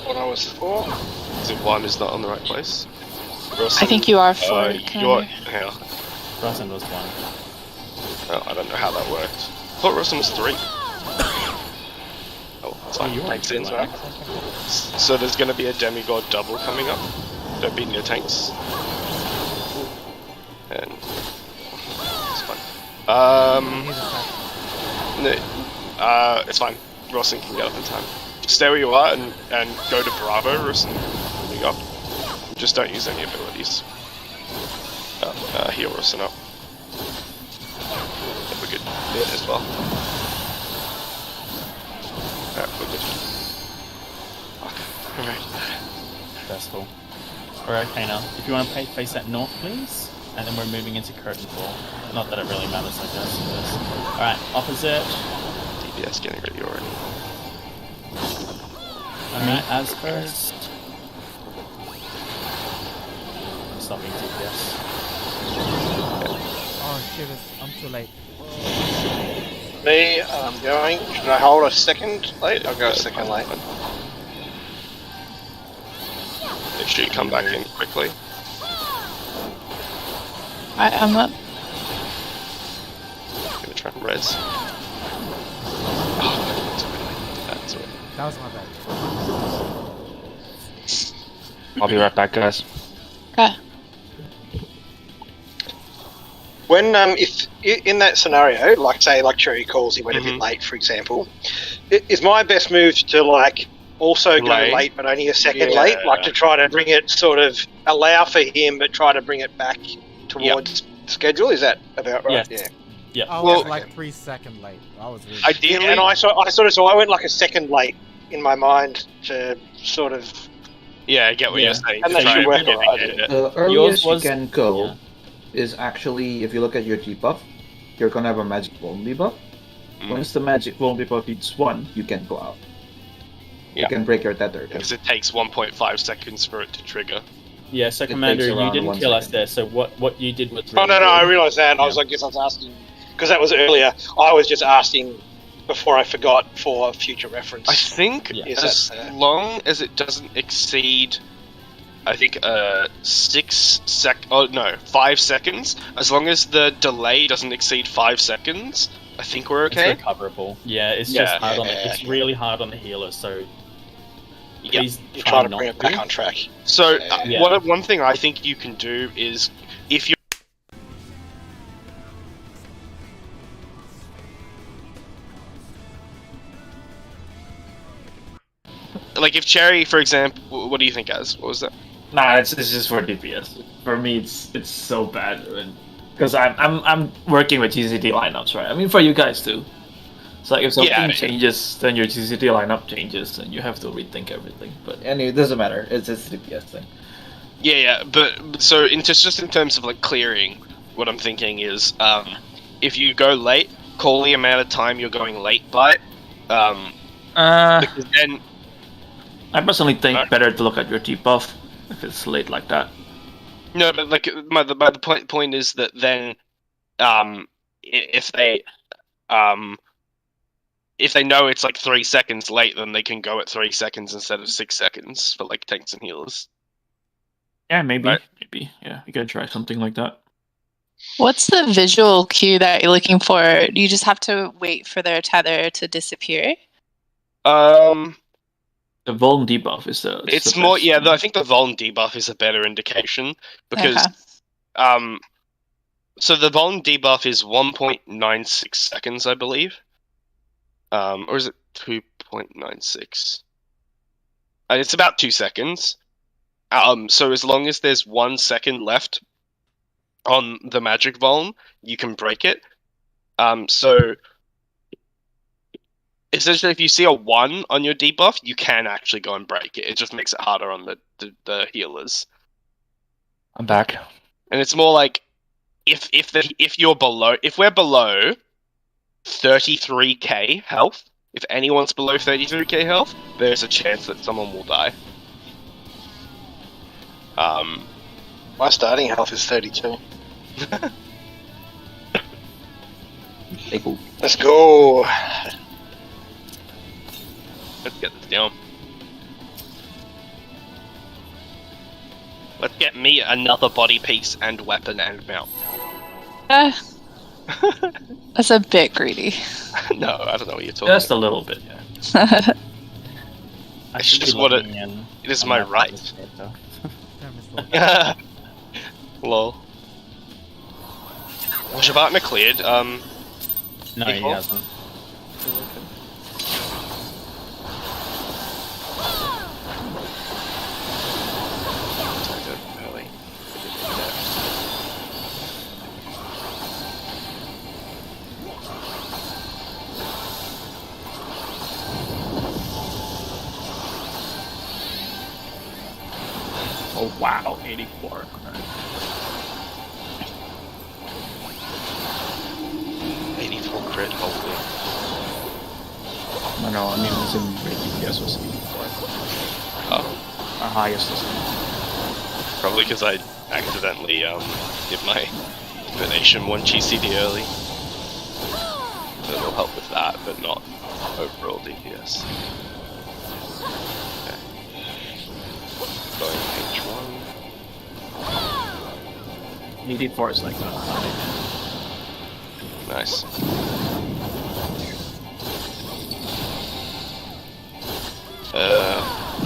Speaker 7: What I was 4.
Speaker 2: Is it 1 is not on the right place?
Speaker 5: I think you are 4.
Speaker 2: You're... Yeah.
Speaker 1: Rosen was 1.
Speaker 2: Oh, I don't know how that worked. I thought Rosen was 3. Oh, that's fine.
Speaker 1: You were
Speaker 2: Makes sense,
Speaker 1: right?
Speaker 2: right? So there's going to be a demigod double coming up. Don't beat your tanks. And it's fine. No, it's fine. Rosen can get up in time. Stay where you are and go to Bravo, Rosen. There you go. Just don't use any abilities. Heal Rosen up. Yeah, we're good there as well. Alright, we're good. Alright.
Speaker 1: That's cool. Alright, okay now. If you want to face that north, please. And then we're moving into curtain floor. Not that it really matters, I guess. Alright, opposite.
Speaker 2: DPS getting ready already.
Speaker 1: Alright, as first. I'm stopping DPS.
Speaker 6: Oh shit, I'm too late.
Speaker 7: Me, I'm going. Should I hold a second late? I'll go a second late.
Speaker 2: Make sure you come back in quickly.
Speaker 5: I'm up.
Speaker 2: I'm gonna try and res. Oh, that's all right.
Speaker 6: That was my bad.
Speaker 4: I'll be right back, guys.
Speaker 5: Okay.
Speaker 7: When if in that scenario, like say like Cherry calls, he went a bit late, for example, is my best move to like also go late but only a second late, like to try to bring it sort of allow for him but try to bring it back towards schedule? Is that about right?
Speaker 1: Yes.
Speaker 7: Yeah.
Speaker 6: I was like 3 seconds late. I was really
Speaker 2: Ideally,
Speaker 7: And I went like a second late in my mind to sort of.
Speaker 2: yeah, I get what you're saying.
Speaker 7: And that should work alright.
Speaker 3: The earliest you can go is actually, if you look at your debuff, you're gonna have a magic volume debuff. Once the magic volume debuff hits 1, you can go out. You can break your tether.
Speaker 2: Because it takes 1.5 seconds for it to trigger.
Speaker 1: Yeah, so
Speaker 3: It
Speaker 1: Commander,
Speaker 3: takes
Speaker 1: you
Speaker 3: around
Speaker 1: didn't
Speaker 3: 1
Speaker 1: kill us
Speaker 3: second.
Speaker 1: there, so what you did was
Speaker 7: Oh
Speaker 1: really
Speaker 7: no,
Speaker 1: good.
Speaker 7: I realised that. I was like, I was asking because that was earlier. I was just asking before I forgot for future reference.
Speaker 2: I think as long as it doesn't exceed, I think 5 seconds. As long as the delay doesn't exceed 5 seconds, I think we're okay.
Speaker 1: It's recoverable. Yeah, it's just hard on it's really hard on the healer, so please
Speaker 7: You're
Speaker 1: try
Speaker 7: trying to
Speaker 1: not
Speaker 7: bring it back on track.
Speaker 2: So
Speaker 1: Yeah.
Speaker 2: one thing I think you can do is if you like if Cherry, for example, what do you think, Az? What was that?
Speaker 4: Nah, it's just for DPS. For me, it's so bad, because I'm working with GCT lineups, right? I mean, for you guys too. It's like if something changes, then your GCT lineup changes, and you have to rethink everything. But
Speaker 3: Anyway, it doesn't matter. It's DPS thing.
Speaker 2: Yeah, but so just in terms of like clearing, what I'm thinking is, if you go late, call the amount of time you're going late by. Because then,
Speaker 4: I personally think better to look at your debuff if it's late like that.
Speaker 2: No, but like the point is that then, if they know it's like 3 seconds late, then they can go at 3 seconds instead of 6 seconds for like tanks and healers.
Speaker 4: Yeah, maybe.
Speaker 2: Right.
Speaker 4: Maybe. Yeah, we could try something like that.
Speaker 5: What's the visual cue that you're looking for? Do you just have to wait for their tether to disappear?
Speaker 4: The Vuln debuff is the.
Speaker 2: It's
Speaker 4: the
Speaker 2: more,
Speaker 4: best
Speaker 2: yeah.
Speaker 4: one.
Speaker 2: I think the Vuln debuff is a better indication because, so the Vuln debuff is 1.96 seconds, I believe. Or is it 2.96? It's about 2 seconds. So as long as there's 1 second left on the magic Vuln, you can break it. So essentially, if you see a 1 on your debuff, you can actually go and break it. It just makes it harder on the healers.
Speaker 4: I'm back.
Speaker 2: And it's more like if we're below 33k health, if anyone's below 33k health, there's a chance that someone will die.
Speaker 7: My starting health is 32.
Speaker 3: Hey, cool.
Speaker 7: Let's go.
Speaker 2: Let's get this down. Let's get me another body piece and weapon and mount.
Speaker 5: That's a bit greedy.
Speaker 2: No, I don't know what you're talking
Speaker 4: Just
Speaker 2: about.
Speaker 4: a little bit, yeah.
Speaker 1: I
Speaker 2: It's
Speaker 1: should
Speaker 2: just
Speaker 1: be
Speaker 2: what
Speaker 1: logging in
Speaker 2: it is
Speaker 1: on
Speaker 2: my
Speaker 1: my
Speaker 2: right.
Speaker 1: private server.
Speaker 2: Lol. Was your partner cleared?
Speaker 1: No, he
Speaker 2: Before?
Speaker 1: hasn't.
Speaker 4: Oh wow, 84. Alright.
Speaker 2: 84 crit, holy.
Speaker 4: No, I mean it was in great DPS was 84.
Speaker 2: Oh,
Speaker 4: Our highest was 84.
Speaker 2: probably because I accidentally did my Venation 1 GCD early. So it'll help with that, but not overall DPS. Okay. Going H1.
Speaker 4: 84 is like that.
Speaker 2: Nice.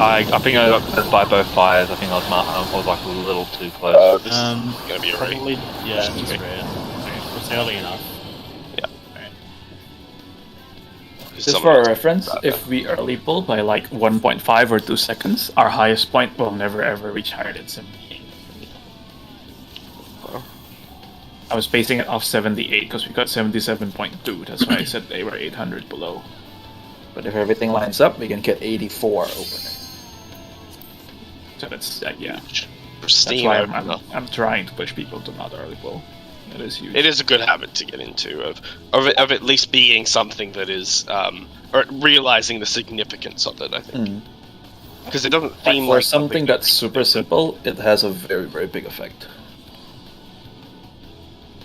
Speaker 8: I think I got hit by both fires. I think I was like a little too close.
Speaker 2: This is gonna be a raid.
Speaker 1: Probably, yeah, just rare. Okay, it's early enough.
Speaker 2: Yeah.
Speaker 1: Right.
Speaker 4: Just for a reference, if we early pull by like 1.5 or 2 seconds, our highest point will never ever reach higher than 78.
Speaker 2: Well.
Speaker 4: I was basing it off 78 because we got 77.2. That's why I said they were 800 below.
Speaker 3: But if everything lines up, we can get 84 over it.
Speaker 4: So that's yeah. That's
Speaker 2: Pristine
Speaker 4: why
Speaker 2: opener.
Speaker 4: I'm trying to push people to not early pull. That is huge.
Speaker 2: It is a good habit to get into of at least being something that is or realizing the significance of it. I think because it doesn't seem
Speaker 3: For
Speaker 2: like
Speaker 3: something that's super simple, it has a very, very big effect.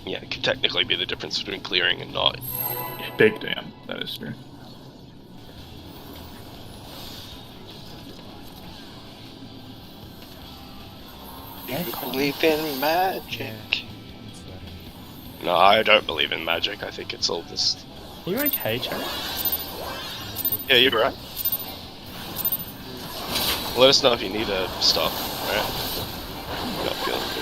Speaker 2: Yeah, it could technically be the difference between clearing and not.
Speaker 4: Big damn. That is true.
Speaker 7: You believe in magic.
Speaker 2: No, I don't believe in magic. I think it's all just.
Speaker 1: Are you okay, Cherry?
Speaker 2: Yeah, you're right. Let us know if you need a stop. Alright. Not feeling good.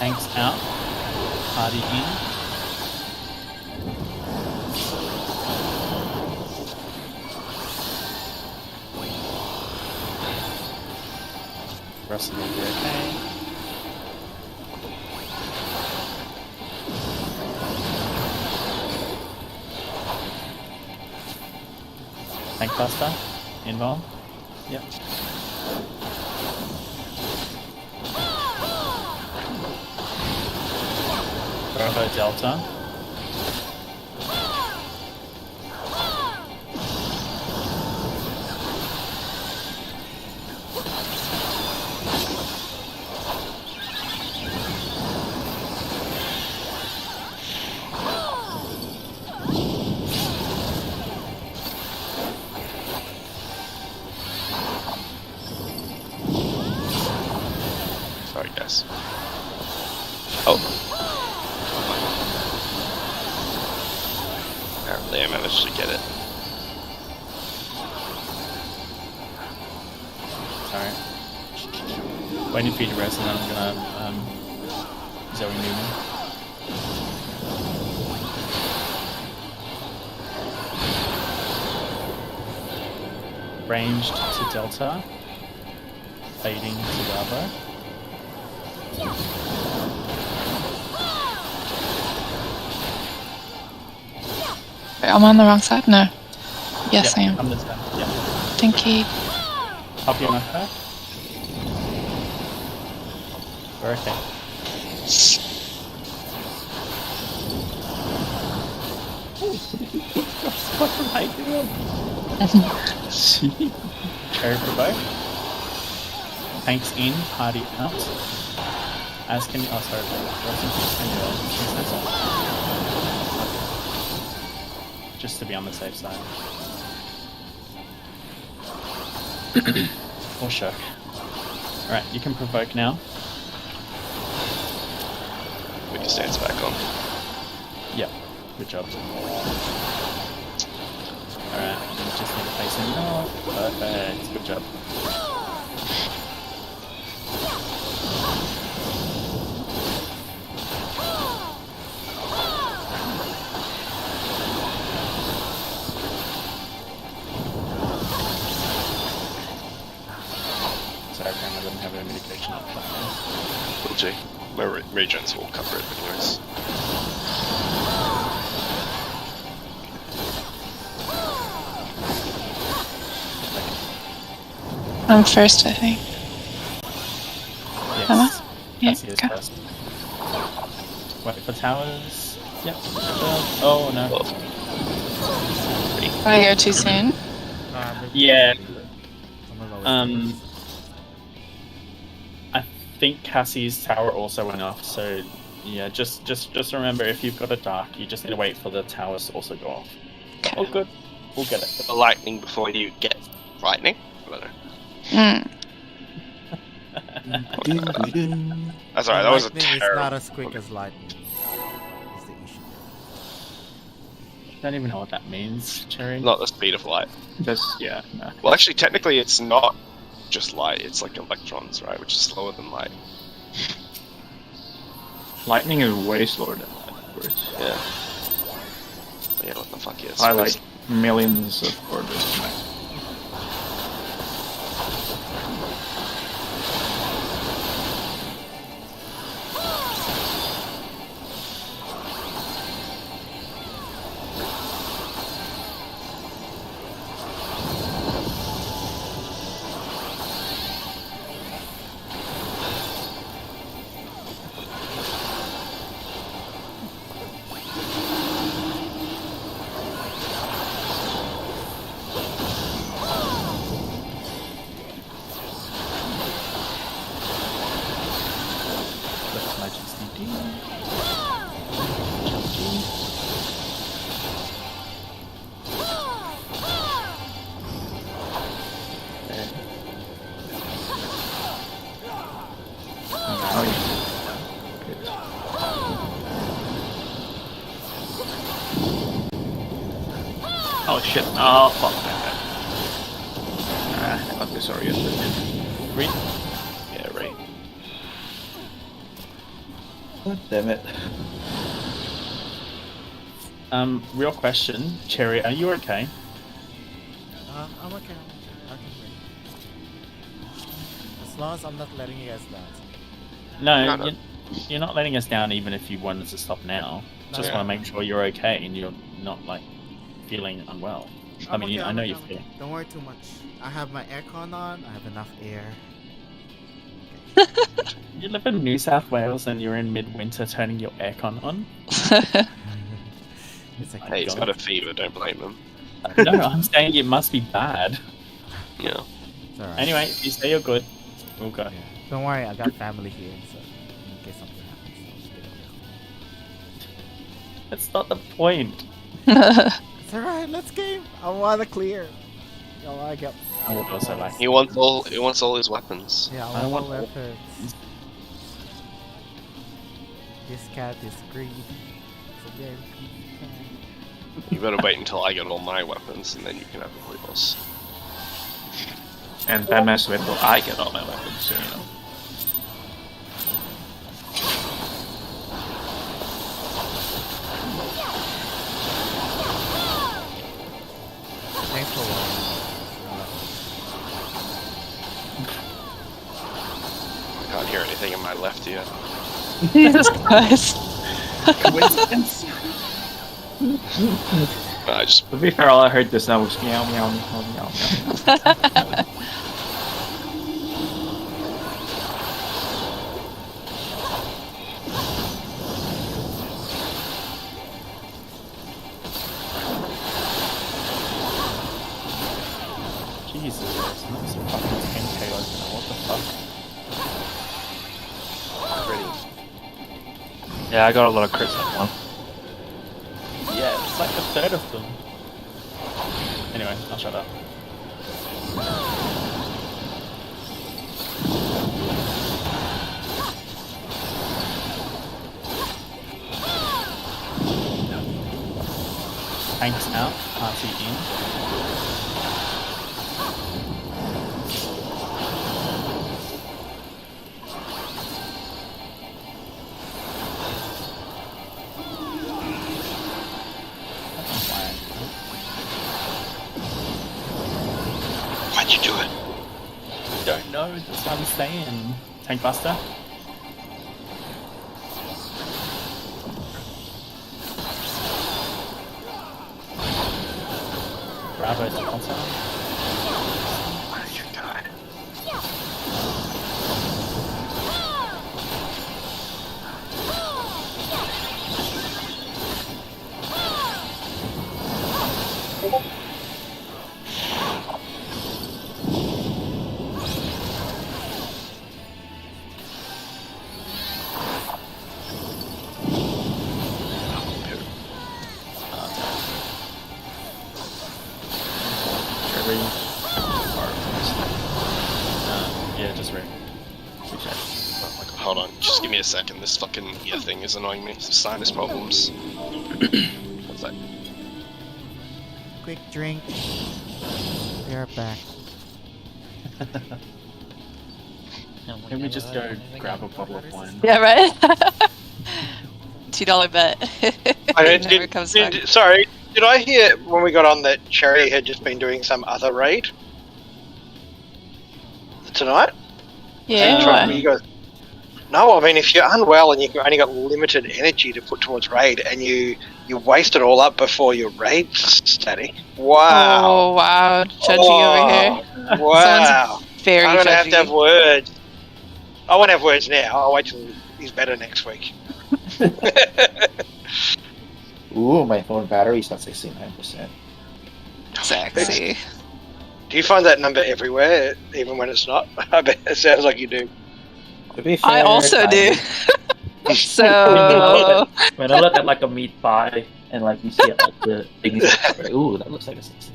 Speaker 1: Tanks out. Party in. Rest of them will be okay. Tank buster. Involved. Yep. Bravo Delta.
Speaker 2: Sorry, guys. Oh. Apparently I managed to get it.
Speaker 1: Sorry. Waiting for you to rest and then I'm gonna Zoe Newman. Ranged to Delta. Fading to Bravo.
Speaker 5: Wait, I'm on the wrong side? No. Yes,
Speaker 1: Yep,
Speaker 5: I am.
Speaker 1: I'm this guy. Yeah.
Speaker 5: Thank you.
Speaker 1: Copy on my card. We're okay. Cherry for both. Tanks in, party out. As can you. Oh, sorry. Just to be on the safe side. Or shock. Alright, you can provoke now.
Speaker 2: Put your stance back on.
Speaker 1: Yep, good job. Alright, you just need to face him. Oh, perfect, good job. Sorry, apparently I didn't have any medication up that
Speaker 2: Will do. My regens will cover it anyways.
Speaker 5: I'm first, I think.
Speaker 1: Yes.
Speaker 5: Am I? Yeah,
Speaker 1: Cassie is
Speaker 5: okay.
Speaker 1: first. Wait for towers. Yep. Oh no.
Speaker 5: Do I go too soon?
Speaker 1: Yeah.
Speaker 6: I
Speaker 1: I think Cassie's tower also went off, so yeah, just remember if you've got a dark, you just need to wait for the towers to also go off.
Speaker 5: Okay.
Speaker 1: Oh good. We'll get it.
Speaker 2: The lightning before you get lightning? I don't know. That's alright, that was a
Speaker 6: Lightning is
Speaker 2: terrible...
Speaker 6: not as quick as lightning. Is the issue.
Speaker 1: Don't even know what that means, Cherry.
Speaker 2: Not the speed of light.
Speaker 4: Just, yeah, no.
Speaker 2: Well, actually, technically, it's not just light, it's like electrons, right? Which is slower than light.
Speaker 4: Lightning is way slower than light, of course.
Speaker 2: Yeah. Yeah, what the fuck, yes.
Speaker 4: By like millions of orders. Oh shit, oh fuck that. Okay, sorry, yes,
Speaker 1: Read.
Speaker 2: Yeah, right.
Speaker 3: God damn it.
Speaker 1: Real question, Cherry, are you okay?
Speaker 6: I'm okay. I can wait. As long as I'm not letting you guys down.
Speaker 1: No, you're not letting us down even if you wanted to stop now. Just want to make sure you're okay and you're not like feeling unwell. I mean, I know you're feeling.
Speaker 6: Don't worry too much. I have my aircon on. I have enough air.
Speaker 1: You live in New South Wales and you're in midwinter turning your aircon on?
Speaker 6: It's like,
Speaker 2: Hey, he's got a fever, don't blame him.
Speaker 1: No, I'm saying it must be bad.
Speaker 2: Yeah.
Speaker 6: It's alright.
Speaker 1: Anyway, you say you're good. We'll go.
Speaker 6: Yeah. Don't worry, I got family here, so in case something happens.
Speaker 1: That's not the point.
Speaker 6: It's alright, let's game. I want to clear. I want to get.
Speaker 1: I would also like.
Speaker 2: He wants all his weapons.
Speaker 6: Yeah,
Speaker 1: I
Speaker 6: I want
Speaker 1: want-
Speaker 6: weapons. This cat is greedy. It's a very greedy cat.
Speaker 2: You better wait until I get all my weapons, and then you can have yours.
Speaker 4: And Batman's wait till I get all my weapons, so you know.
Speaker 6: Thanks for watching.
Speaker 2: I can't hear anything in my left ear.
Speaker 5: Jesus Christ.
Speaker 1: Coincidence?
Speaker 2: I just
Speaker 4: To be fair, all I heard just now was meow meow meow meow meow.
Speaker 1: Jesus, that's a fucking 10k opener, what the fuck?
Speaker 8: Yeah, I got a lot of crits that one.
Speaker 1: Yeah, it's like a third of them. Anyway, I'll shut up. Tanks out, party in.
Speaker 7: Why'd you do it?
Speaker 1: Don't know, that's what I'm saying. Tank Buster. Bravo to console.
Speaker 2: why did you die?
Speaker 1: Yeah, just right.
Speaker 2: Oh my god, hold on, just give me a second. This fucking ear thing is annoying me. Some sinus problems. What's that?
Speaker 6: Quick drink. They're back.
Speaker 1: Can we just go grab a bottle of wine?
Speaker 5: Yeah, right? $2 bet.
Speaker 7: I
Speaker 5: It never comes back.
Speaker 7: Sorry, did I hear when we got on that Cherry had just been doing some other raid tonight?
Speaker 5: Yeah.
Speaker 7: You guys... No, I mean if you're unwell and you've only got limited energy to put towards raid and you waste it all up before your raid static. Wow.
Speaker 5: Oh, wow. Judgy over here.
Speaker 7: Wow.
Speaker 5: Very
Speaker 7: I'm gonna have
Speaker 5: judgy.
Speaker 7: to have words. I won't have words now. I'll wait till he's better next week.
Speaker 3: Ooh, my phone battery's at 69%.
Speaker 5: Sexy.
Speaker 7: Do you find that number everywhere, even when it's not? I bet it sounds like you do.
Speaker 3: To be fair,
Speaker 5: I also do. So,
Speaker 4: When I look at like a meat pie and like you see it, like the things, like, ooh, that looks like a 60.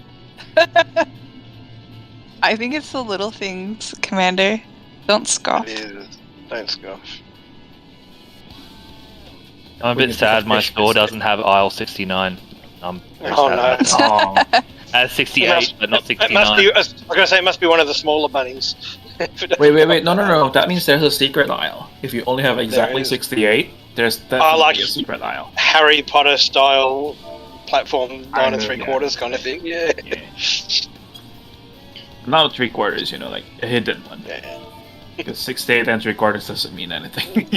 Speaker 5: I think it's the little things, Commander. Don't scoff.
Speaker 7: It is. Don't scoff.
Speaker 8: I'm a bit sad my store doesn't have aisle 69. I'm very
Speaker 7: Oh
Speaker 8: sad.
Speaker 7: no.
Speaker 4: Oh,
Speaker 8: As 68, but not
Speaker 7: It
Speaker 8: 69.
Speaker 7: must be. I was gonna say it must be one of the smaller bunnies.
Speaker 4: wait, no, that means there's a secret aisle. If you only have exactly
Speaker 7: is.
Speaker 4: 68, There's definitely a secret aisle.
Speaker 7: Harry Potter style platform 9 3/4 kind of thing. Yeah.
Speaker 4: Not 3/4, like a hidden one.
Speaker 7: Yeah.
Speaker 4: Because 6 to 8 and 3/4 doesn't mean anything.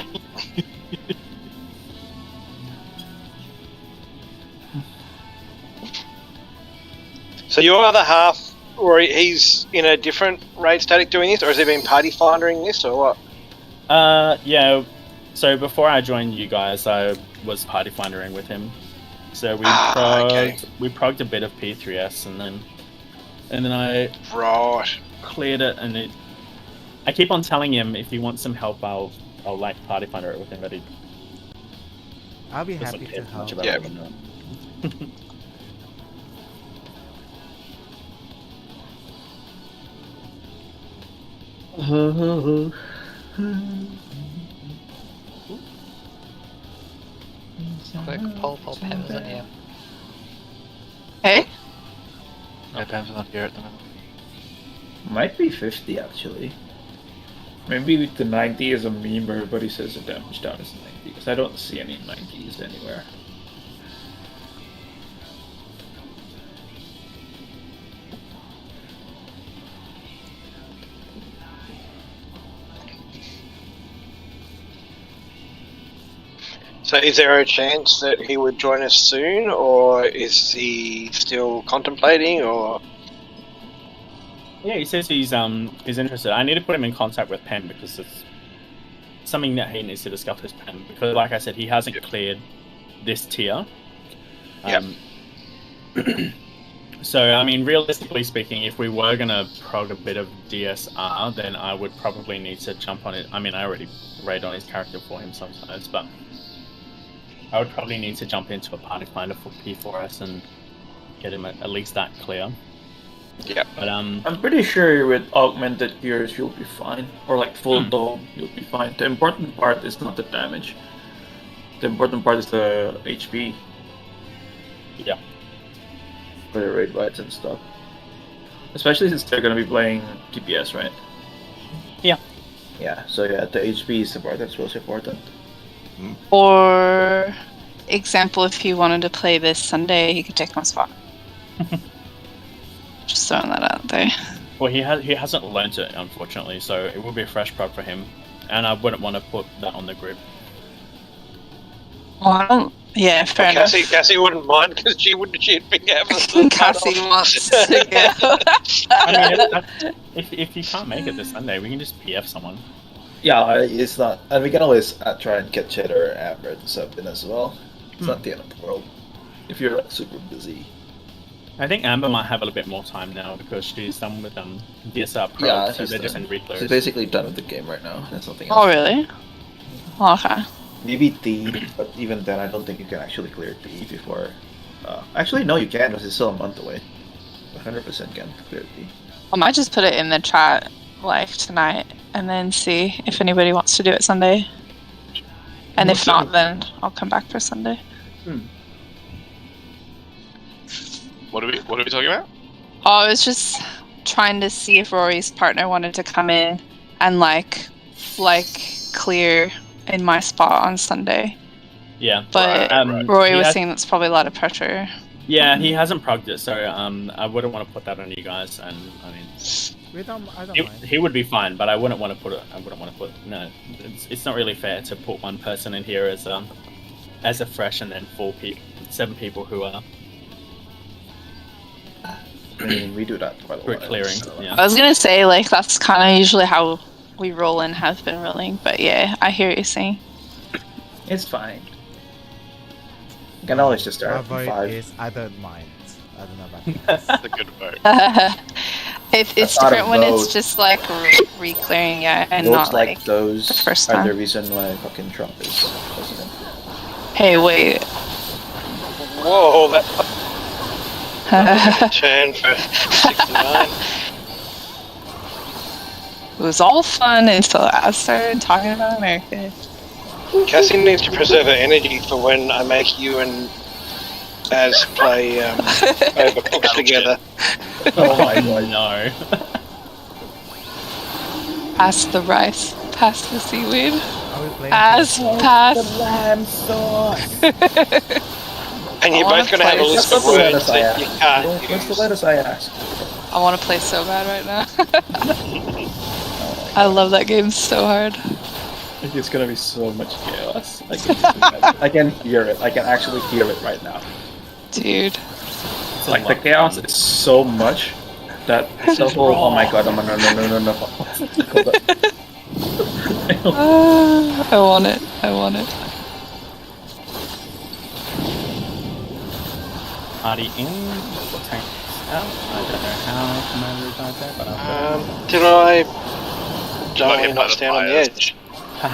Speaker 7: So your other half, or he's in a different raid static doing this, or has he been party findering this, or what?
Speaker 1: Yeah. So before I joined you guys, I was party findering with him. So we progged a bit of P4S, and then I cleared it, and I keep on telling him if he wants some help, I'll like party finder it with him, but
Speaker 6: I'll be happy to help.
Speaker 7: Yeah.
Speaker 9: Quick poll, Pam's not here.
Speaker 5: Hey?
Speaker 8: No, Pam's not here at the moment.
Speaker 4: Might be 50 actually. Maybe the 90 is a meme where everybody says the damage down is 90, because I don't see any 90s anywhere.
Speaker 7: So is there a chance that he would join us soon, or is he still contemplating, or?
Speaker 1: Yeah, he says he's interested. I need to put him in contact with Pen because it's something that he needs to discuss with Pen, because like I said, he hasn't cleared this tier. So I mean, realistically speaking, if we were gonna prog a bit of DSR, then I would probably need to jump on it. I mean, I already raid on his character for him sometimes, but I would probably need to jump into a party finder for P4S and get him at least that clear.
Speaker 7: Yeah.
Speaker 1: But
Speaker 4: I'm pretty sure with augmented gears you'll be fine, or like full dome you'll be fine. The important part is not the damage. The important part is the HP.
Speaker 1: Yeah.
Speaker 4: For the raid bites and stuff. Especially since they're gonna be playing TPS, right?
Speaker 1: Yeah.
Speaker 3: Yeah. So yeah, the HP is the part that's most important.
Speaker 5: Or, example, if he wanted to play this Sunday, he could take my spot. Just throwing that out there.
Speaker 1: Well, he hasn't learnt it, unfortunately, so it will be a fresh prog for him, and I wouldn't want to put that on the group.
Speaker 5: Well, I don't. Yeah, fair enough.
Speaker 7: Cassie wouldn't mind because she'd be having.
Speaker 5: Cassie wants to go.
Speaker 1: I mean, if you can't make it this Sunday, we can just PF someone.
Speaker 3: Yeah, it's not, and we can always try and get Chet or Amber to sub in as well. It's not the end of the world if you're like super busy.
Speaker 1: I think Amber might have a little bit more time now because she's done with DSR Pro,
Speaker 3: Yeah,
Speaker 1: so they're just in reclose.
Speaker 3: She's basically done with the game right now. There's nothing else.
Speaker 5: Oh, really? Okay.
Speaker 3: Maybe D, but even then, I don't think you can actually clear D before. Actually, no, you can because it's still a month away. 100% can clear D.
Speaker 5: I might just put it in the chat like tonight and then see if anybody wants to do it Sunday. And if not, then I'll come back for Sunday.
Speaker 2: What are we talking about?
Speaker 5: Oh, I was just trying to see if Rory's partner wanted to come in and like clear in my spot on Sunday.
Speaker 1: Yeah.
Speaker 5: But Rory was saying that's probably a lot of pressure.
Speaker 1: Yeah, he hasn't progged it, so I wouldn't want to put that on you guys. And I mean,
Speaker 6: I don't mind.
Speaker 1: He would be fine, but I wouldn't want to put it. No, it's not really fair to put one person in here as a fresh and then 7 people who are.
Speaker 3: I mean, we do that quite a lot.
Speaker 1: Clearing. Yeah.
Speaker 5: I was gonna say like that's kind of usually how we roll and have been rolling, but yeah, I hear what you're saying.
Speaker 3: It's fine. You can always just start
Speaker 6: My
Speaker 3: at
Speaker 6: vote
Speaker 3: 5.
Speaker 6: is I don't mind. I don't know about this.
Speaker 2: That's a good vote.
Speaker 5: It's
Speaker 3: That's not
Speaker 5: different
Speaker 3: a
Speaker 5: when
Speaker 3: vote.
Speaker 5: it's just like re-clearing, yeah, and
Speaker 3: Votes
Speaker 5: not
Speaker 3: like those
Speaker 5: the first
Speaker 3: are
Speaker 5: time.
Speaker 3: the reason why fucking Trump is president.
Speaker 5: Hey, wait.
Speaker 7: Whoa, that turn for 69.
Speaker 5: It was all fun until I started talking about America.
Speaker 7: Cassie needs to preserve her energy for when I make you and Az play Overcooked together.
Speaker 1: Oh my god, no.
Speaker 5: Pass the rice, pass the seaweed.
Speaker 6: Are we playing?
Speaker 5: Pass, pass.
Speaker 1: Lamb sauce.
Speaker 7: And you're both going to have a list of words that you can't
Speaker 3: What's the
Speaker 7: use.
Speaker 3: letters I asked?
Speaker 5: I want to play so bad right now. I love that game so hard.
Speaker 3: It's gonna be so much chaos. I can hear it. I can actually hear it right now.
Speaker 5: Dude.
Speaker 3: Like the chaos is so much that it's the whole. Oh my god! No!
Speaker 5: I want it. I want it.
Speaker 1: Party in, tank out. I don't know how Commander died there, but
Speaker 7: Did I
Speaker 2: Got hit
Speaker 7: die
Speaker 2: by
Speaker 7: knocked
Speaker 2: the
Speaker 7: down on the
Speaker 2: fires.
Speaker 7: edge?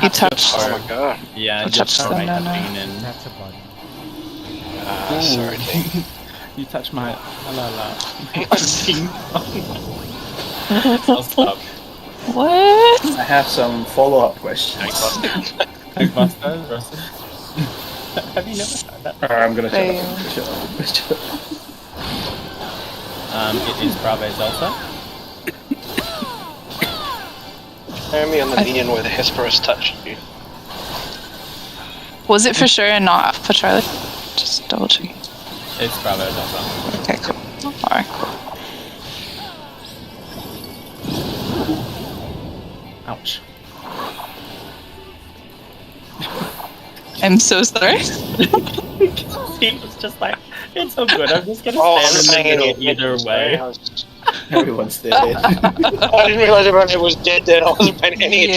Speaker 5: You touched.
Speaker 7: Oh my god.
Speaker 1: yeah,
Speaker 5: I
Speaker 1: just
Speaker 5: touched
Speaker 1: try
Speaker 5: them,
Speaker 1: to
Speaker 5: no,
Speaker 1: make
Speaker 5: no.
Speaker 1: a bean and
Speaker 6: That's a body.
Speaker 7: Sorry, team.
Speaker 1: you touch my la la. I'll stop.
Speaker 5: What?
Speaker 3: I have some follow-up questions.
Speaker 1: Tank Buster, Russell. Have you never heard that?
Speaker 3: I'm gonna shut
Speaker 5: Fail.
Speaker 3: up. Shut up.
Speaker 1: It is Bravo Delta.
Speaker 7: Show me on the minion where the Hesperus touched you.
Speaker 5: Was it for sure and not Alpha Charlie? Just double checking.
Speaker 1: It's Bravo Delta.
Speaker 5: Okay, cool. Alright, cool.
Speaker 1: Ouch.
Speaker 5: I'm so sorry.
Speaker 1: He was just like, it's so good. I'm just gonna
Speaker 7: I'm
Speaker 1: stand in the
Speaker 7: saying
Speaker 1: middle either way.
Speaker 3: Everyone's dead.
Speaker 7: I didn't realise everyone was dead then. I wasn't paying any
Speaker 5: Yeah.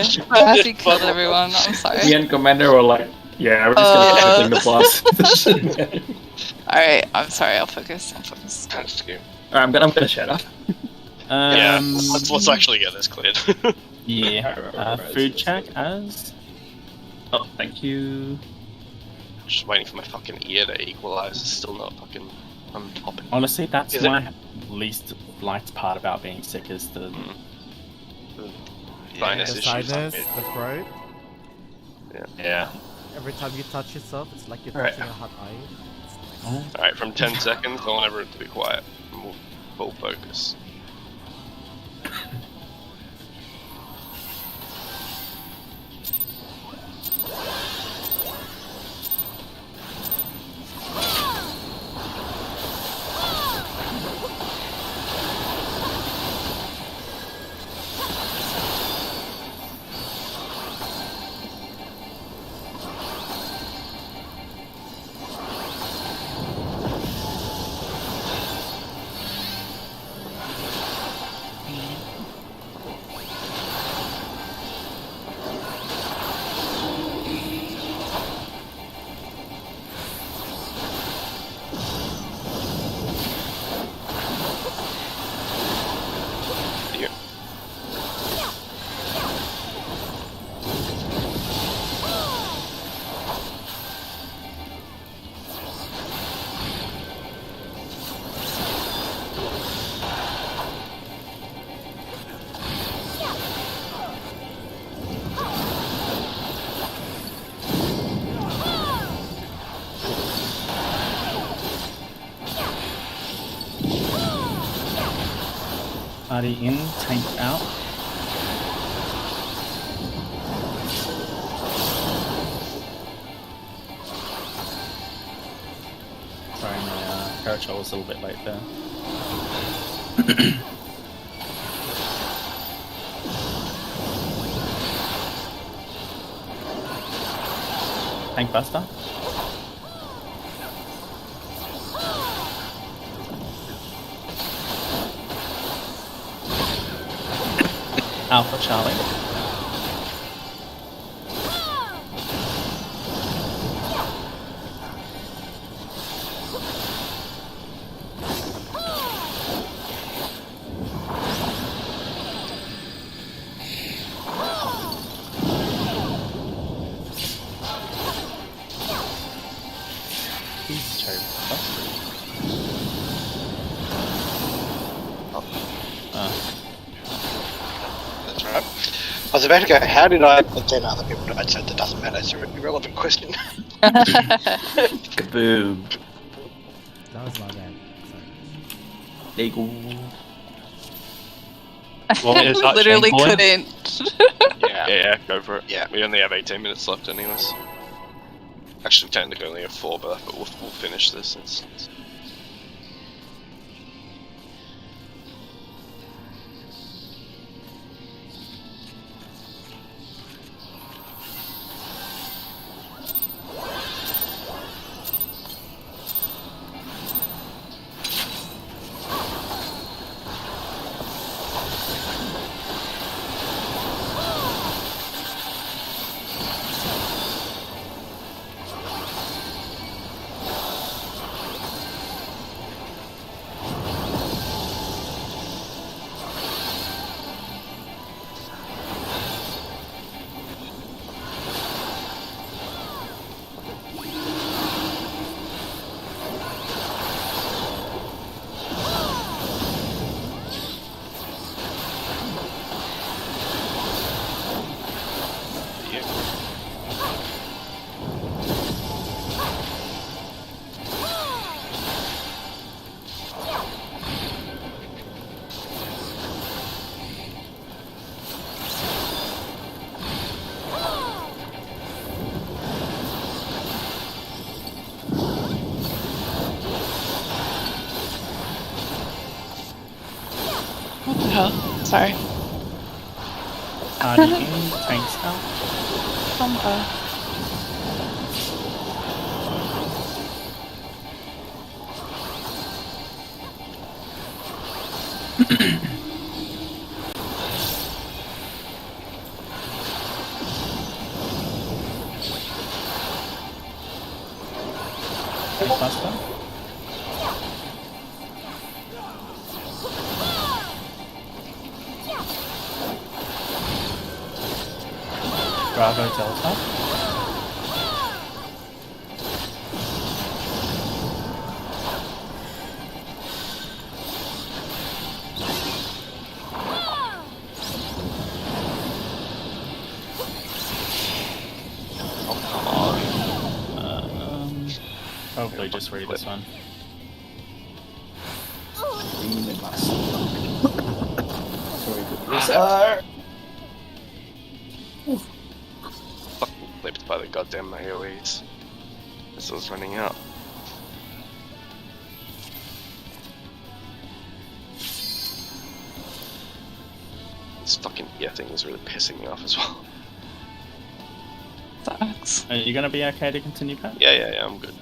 Speaker 7: attention.
Speaker 5: I have to kill everyone. I'm sorry.
Speaker 3: Me and Commander were like, yeah, we're just gonna protect the boss.
Speaker 5: Alright, I'm sorry. I'll focus. I'll focus.
Speaker 7: That's good.
Speaker 3: I'm gonna shut up.
Speaker 2: Yeah, let's actually get this cleared.
Speaker 1: Yeah. Food check as.
Speaker 3: Oh, thank you.
Speaker 2: Just waiting for my fucking ear to equalize. It's still not fucking unpopping.
Speaker 1: Honestly, that's
Speaker 7: Is it-
Speaker 1: my least liked part about being sick is the.
Speaker 2: Sinus
Speaker 6: The
Speaker 2: issues.
Speaker 6: sinus, the throat.
Speaker 2: Yeah.
Speaker 6: Every time you touch yourself, it's like you're
Speaker 3: Alright.
Speaker 6: touching a hot iron.
Speaker 2: Alright, from 10 seconds, I want everyone to be quiet. And we'll full focus.
Speaker 1: Party in, tank out. Sorry, my parachute was a little bit late there. Tank Buster. Alpha Charlie. Please, Cherry.
Speaker 7: That's right. I was about to go, how did I... But then other people died, so it doesn't matter. It's an irrelevant question.
Speaker 3: Kaboom.
Speaker 6: That was not bad. Sorry.
Speaker 3: There you go.
Speaker 8: Well, is that
Speaker 5: Literally
Speaker 8: chain pulling?
Speaker 5: couldn't.
Speaker 7: Yeah.
Speaker 2: Yeah, go for it.
Speaker 7: Yeah.
Speaker 2: We only have 18 minutes left anyways. Actually, technically only have 4, but we'll finish this.
Speaker 5: What the hell? Sorry.
Speaker 1: Party in, tanks out.
Speaker 5: Combo.
Speaker 1: Faster. Bravo Delta. Probably just read this one.
Speaker 2: Fucking clipped by the goddamn AoEs. This was running out. This fucking ear thing is really pissing me off as well.
Speaker 5: Sucks.
Speaker 1: Are you gonna be okay to continue, Pat?
Speaker 2: Yeah, I'm good.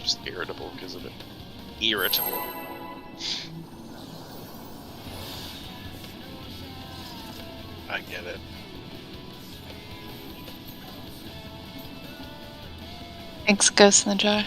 Speaker 2: Just irritable because of it. Irritable. I get it.
Speaker 5: Thanks, Ghost in the Jar.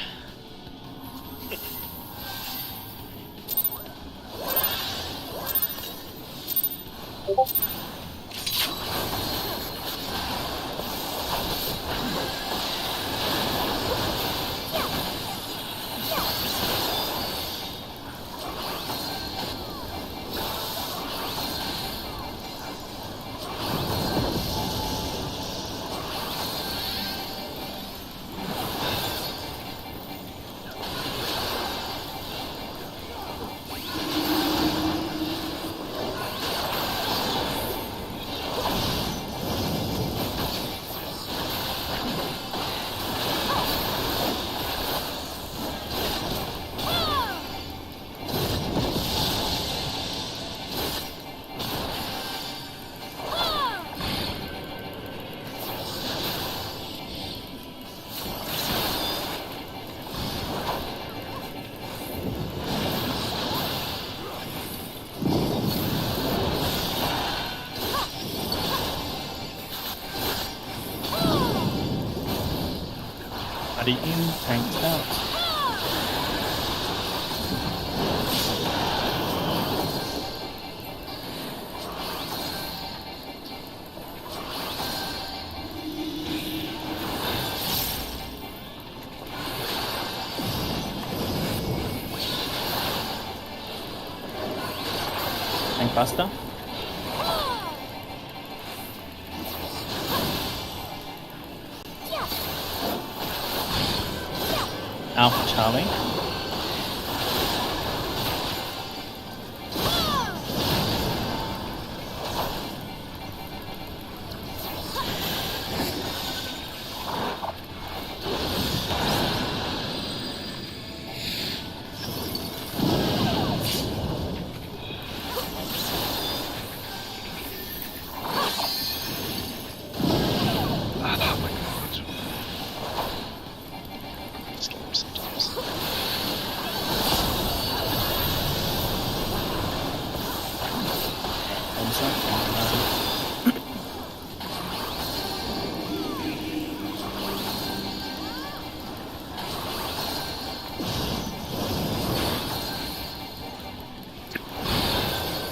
Speaker 1: Party in, tanks out. Tank faster. Alpha Charlie.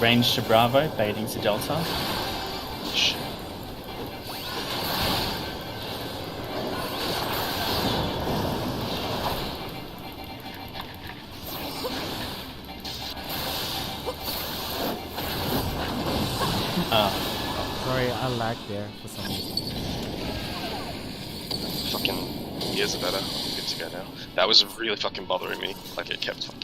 Speaker 1: Range to Bravo, baiting to Delta.
Speaker 6: Sorry, I lagged there for some reason.
Speaker 2: Fucking ears are better. I'm good to go now. That was really fucking bothering me. Like it kept fucking